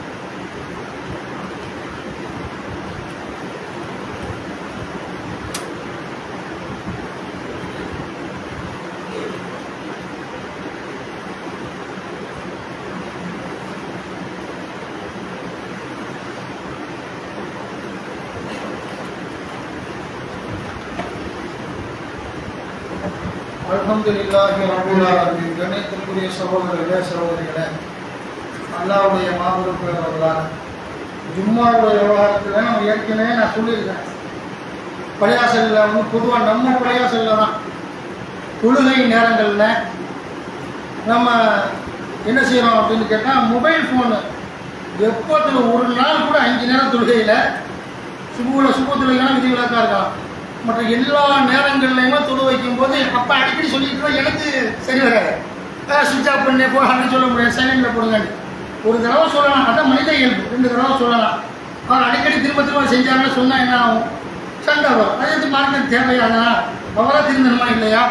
அல்ஹம்துலில்லாஹி ரப்பில் ஆலமீன். கண்ணியத்திற்குரிய சகோதரர்களே சகோதரிகளே, அல்லாஹ்வுடைய மாபெரும் பேரருளால் ஜும்மாவுடைய விவகாரத்தில் நம்ம ஏற்கனவே நான் சொல்லியிருக்கேன். பள்ளியாசலில் வந்து பொதுவாக நம்ம பள்ளியாசலில் தான் தொழுகை நேரங்களில் நம்ம என்ன செய்கிறோம் அப்படின்னு கேட்டால் மொபைல் ஃபோனு எப்போத்துல ஒரு நாள் கூட 5 நேரம் தொழுகையில் சுப தொழுகைலாம் விதிவிலக்காக இருக்கலாம். மற்ற எல்லா நேரங்கள்லையுமே தொழு வைக்கும் போது அப்போ அடிக்கடி சொல்லிட்டு தான் எனக்கு சரி வராது. சுவிட்ச் ஆஃப் பண்ணி போகணும்னு சொல்ல முடியாது, சைலண்டில் போடுங்கன்னு ஒரு தடவை சொல்லலாம். அதான் மனித இயல்பு. 2 தடவை சொல்லலாம். அவர் அடிக்கடி திரும்ப செஞ்சாங்கன்னு சொன்னால் என்ன ஆகும்? சண்டை வரும். அது மார்க்கெட் தேவையானா அவராக திருந்தணுமா இல்லையா?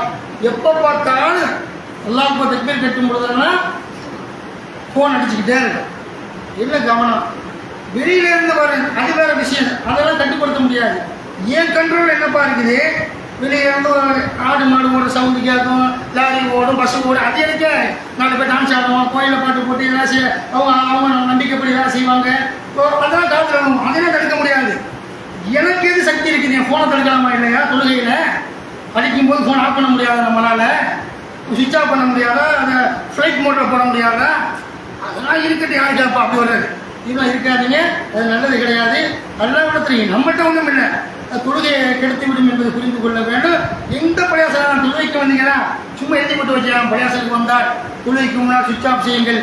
எப்போ பார்த்தாலும் எல்லாம் இப்போ தக்பீர் கட்டும் பொழுதெல்லாம் ஃபோன் அடிச்சுக்கிட்டே இருக்கும். என்ன கவனம் வெளியிலேருந்து வர அது வேறு விஷயம், அதெல்லாம் கட்டுப்படுத்த முடியாது. ஏன் கண்ட்ரோல் என்னப்பா இருக்குது? வெளியே வந்து ஆடு மாடு ஓடுற சவுண்டு கேட்கும், லாரி ஓடும், பஸ்ஸு ஓடும், அது எனக்கு 4 பேர் டான்ஸ் ஆடுவோம், கோயிலில் பாட்டு போட்டு எல்லாம் செய்ய அவங்க நம்பிக்கைப்படி வேலை செய்வாங்க. அதெல்லாம் காத்துறோம், அதெல்லாம் தடுக்க முடியாது. எனக்கு எது சக்தி இருக்குது? என் ஃபோனை தடுக்கலாமா இல்லையா? தொழுகையில் அடிக்கும்போது ஃபோன் ஆஃப் பண்ண முடியாத நம்மளால், சுவிட்ச் ஆஃப் பண்ண முடியாதா, அதை ஃப்ளைட் மோட்டில் போட முடியாதா? அதெல்லாம் இருக்கட்டு. யாரு கேட்பா அப்படி வர்றது? இதெல்லாம் இருக்காதீங்க, அது நல்லது கிடையாது. எல்லா இடத்துலையும் நம்மகிட்ட ஒன்றும் இல்லை, தொழுகையை கெடுத்து விடும் என்பதை புரிந்து கொள்ள வேண்டும். எந்த பள்ளியாசலம் தொழுகைக்கு வந்தீங்கன்னா சும்மா எழுதி மட்டும் வச்சுக்கலாம். பள்ளியாசலுக்கு வந்தால் தொழுகைக்கு முன்னால் சுவிட்ச் ஆஃப் செய்யுங்கள்.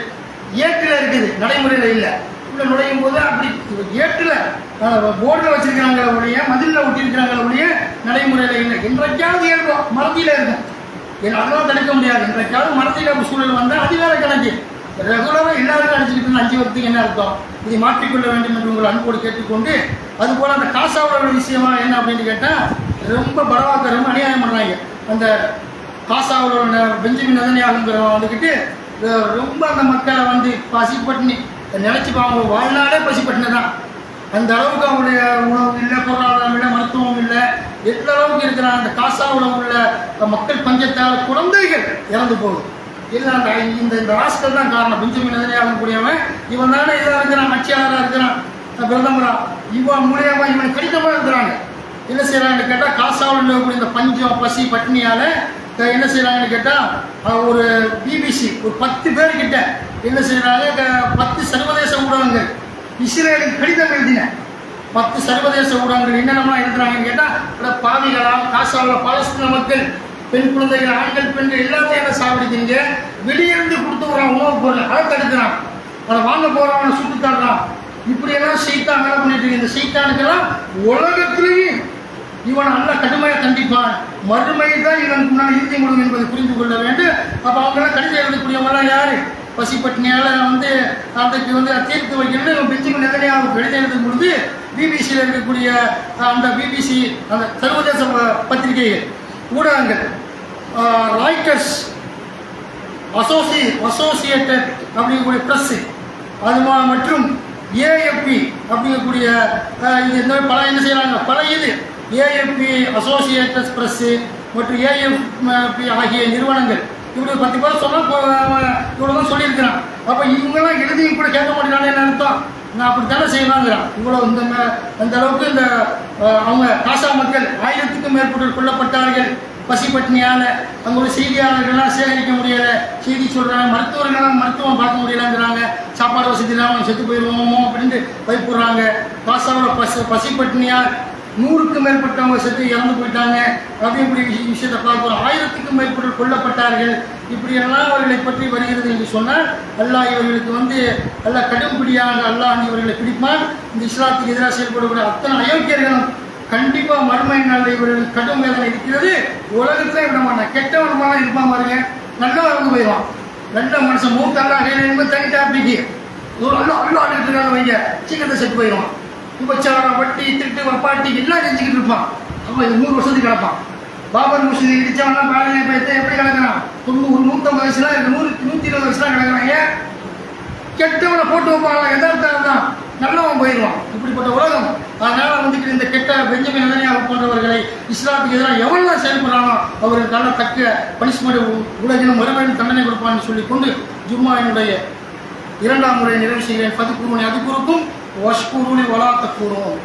ஏற்றில் இருக்குது, நடைமுறையில் இல்லை. உள்ள நுழையும் போது அப்படி ஏற்றில் போர்டில் வச்சிருக்கிறாங்க ஒழிய, மதிலில் ஒட்டியிருக்கிறாங்க ஒழிய நடைமுறையில் இல்லை. என்றைக்காவது ஏற்போம் மறதியில் இருக்கும், அதெல்லாம் தடுக்க முடியாது. என்றைக்காவது மறதியில் சூழல் வந்தால் அது வேற கணக்கு. ரெகுலராக எல்லாருக்கும் அடிச்சுக்கிட்டு 5 வருஷத்துக்கு என்ன அர்த்தம்? இதை மாற்றிக்கொள்ள வேண்டும் என்று உங்களை அன்போடு கேட்டுக்கொண்டு, அதுபோல் அந்த காசாவோட விஷயமா என்ன அப்படின்னு கேட்டால் ரொம்ப பரவாக்க ரொம்ப அநியாயம் பண்ணுறாங்க. அந்த காசாவோட பெஞ்சமின் நெதன்யாகுங்கிறவன் வந்துக்கிட்டு ரொம்ப அந்த மக்களை வந்து பசிப்பட்டினி நினைச்சுப்பாங்க. வாழ்நாளே பசிப்பட்டினி தான். அந்த அளவுக்கு அவங்களுடைய உணவு இல்லை, பொருளாதாரம் இல்லை, மருத்துவம் இல்லை. எந்த அளவுக்கு இருக்கிறாங்க அந்த காசாவில் உள்ள மக்கள் பஞ்சத்தால் குழந்தைகள் இறந்து போகுது. இல்லை அந்த இந்த ராஸ்கல் தான் காரணம். பெஞ்சமின் நெதன்யாகு கூடியவன் இவன் தானே இதாக இருக்கிறான், ஆட்சியாளராக இருக்கிறான், பிரதமரா. இவன் மூலியமா இவன் கடிதமாக இருக்கிறாங்க. என்ன செய்யறாங்கன்னு கேட்டால் காசாவில் இருக்கக்கூடிய இந்த பஞ்சம் பசி பட்டினியால் என்ன செய்யறாங்கன்னு கேட்டால் ஒரு பிபிசி ஒரு 10 பேர்கிட்ட என்ன செய்யறாங்க, 10 சர்வதேச ஊடகங்கள் இஸ்ரேலுக்கு கடிதம் எழுதின 10 சர்வதேச ஊடகங்கள் என்னென்னலாம் எழுதுறாங்கன்னு கேட்டால் பாவிகளாம் காசாவில் பாலஸ்தீன மக்கள் பெண் குழந்தைகள் ஆண்கள் பெண்கள் எல்லாத்தையும் என்ன சாப்பிடுறீங்க, வெளியிருந்து கொடுத்து வரான் உணவுப் பொருள், அதை தடுக்கிறான், அதை வாங்க போறவனை சுட்டு தர்றான். இப்படியெல்லாம் சைத்தான் வேலை பண்ணிட்டு இருக்கு. இந்த சைத்தானுக்கெல்லாம் உலகத்திலேயும் இவன் நல்லா கடுமையாக கண்டிப்பான். மறுமையில் தான் இவனுக்கு முன்னால் இறுதி முடியும் என்பதை புரிந்து கொள்ள வேண்டும். அப்போ அவங்களாம் கடிதம் எழுதக்கூடியவங்களாம் யாரு? பசிப்பட்டினியால் வந்து அன்றைக்கு வந்து தீர்த்து வைக்கணும்னு பெஞ்சமின் நெதன்யாகு கடிதம் எழுதும் பொழுது பிபிசியில் இருக்கக்கூடிய அந்த பிபிசி அந்த சர்வதேச பத்திரிகைகள் ஊடகங்கள், ராய்டர்ஸ், அசோசியேட்டட் அப்படிங்கக்கூடிய ப்ரெஸ்ஸு, அது மற்றும் ஏஎஃப்பி அப்படிங்கக்கூடிய இது இந்த பல என்ன செய்கிறாங்க, பல இது ஏஎஃப்பி, அசோசியேட்டட் ப்ரெஸ்ஸு மற்றும் ஏஎஃப்பி ஆகிய நிறுவனங்கள் இப்படி 10 பேர் சொன்னால் இவ்வளோ தான் சொல்லியிருக்கிறான். அப்போ இவங்கெல்லாம் எழுதியும் கூட கேட்க மாட்டேங்கிறானே என்ன அர்த்தம்? நான் அப்படித்தானே செய்வாங்கிறான். இவ்வளோ அந்த அளவுக்கு இந்த அவங்க காசா மக்கள் 1000க்கும் மேற்பட்டோர் கொல்லப்பட்டார்கள் பசி பட்டினியால். அங்குள்ள செய்தியாளர்கள்லாம் சேகரிக்க முடியலை, செய்தி சொல்கிறாங்க. மருத்துவர்கள்லாம் மருத்துவம் பார்க்க முடியலைங்கிறாங்க. சாப்பாடு வசதி இல்லாமல் செத்து போயிடுவோமோ அப்படின்ட்டு பயப்படுறாங்க. காசாவில் பசி பட்டினியால் 100க்கும் மேற்பட்டவங்க செத்து இறந்து போயிட்டாங்க. அதே இப்படி விஷயத்தை பார்க்குறோம். 1000க்கும் மேற்பட்டோர் கொல்லப்பட்டார்கள். இப்படியெல்லாம் அவர்களை பற்றி வருகிறது என்று சொன்னால் அல்லாஹ் இவர்களுக்கு அல்லாஹ் கடும்பிடியாக அல்லாஹ் இவர்களை பிடிப்பான். இந்த இஸ்லாத்துக்கு எதிராக செயல்படக்கூடிய அத்தனை அயோக்கியர்களும் கண்டிப்பாக மறுமை நாளில் இவர்கள் கடும் வேதனை இருக்கிறது. உலகத்தில் விட மாட்டான். கெட்டவனமாக இருப்பான் பாருங்க, நல்லா வந்து போயிடுவான். நல்ல மனுஷன் மூத்தல்லா என்பது தனி டாபிக்கு அல்லா ஆடிட்டு இருக்காங்க வைங்க, சீக்கிரத்தை செத்து போயிடுவான். விபச்சாரம், வட்டி, திட்டு, வப்பாட்டி எல்லாம் செஞ்சுக்கிட்டு இருப்பான். அப்போ 100 வருஷத்துக்கு கிடப்பான். பாபர் மசூதி இடிச்சவன்லாம் பாருங்க, இப்போ எப்படி கிடக்கிறான்? 150 வயசுலாம் 120 வயசுலாம் கிடக்கிறான். ஏன்? கெட்டவனை போட்டு வைப்பாங்க. எதார்த்தம் தான், நல்லவன் போயிடுவான். இப்படிப்பட்ட உலகம். அதனால இந்த கெட்ட பெஞ்சமின் நெதன்யாஹு போன்றவர்களை இஸ்லாத்துக்கு எதிராக எவ்வளவு செயல்படுறானோ அவர்களுக்கான தக்க பனிஷ்மெண்ட் உலகிலும் மறுமையிலும் தண்டனை கொடுப்பான்னு சொல்லிக்கொண்டு ஜும்மாவினுடைய 2ஆம் முறை நிறைவு செய்கிறேன். ஃபதுக்குருனி அதுக்குருக்கும் வஷ்குருனி வலா தக்ஃபுரூன்.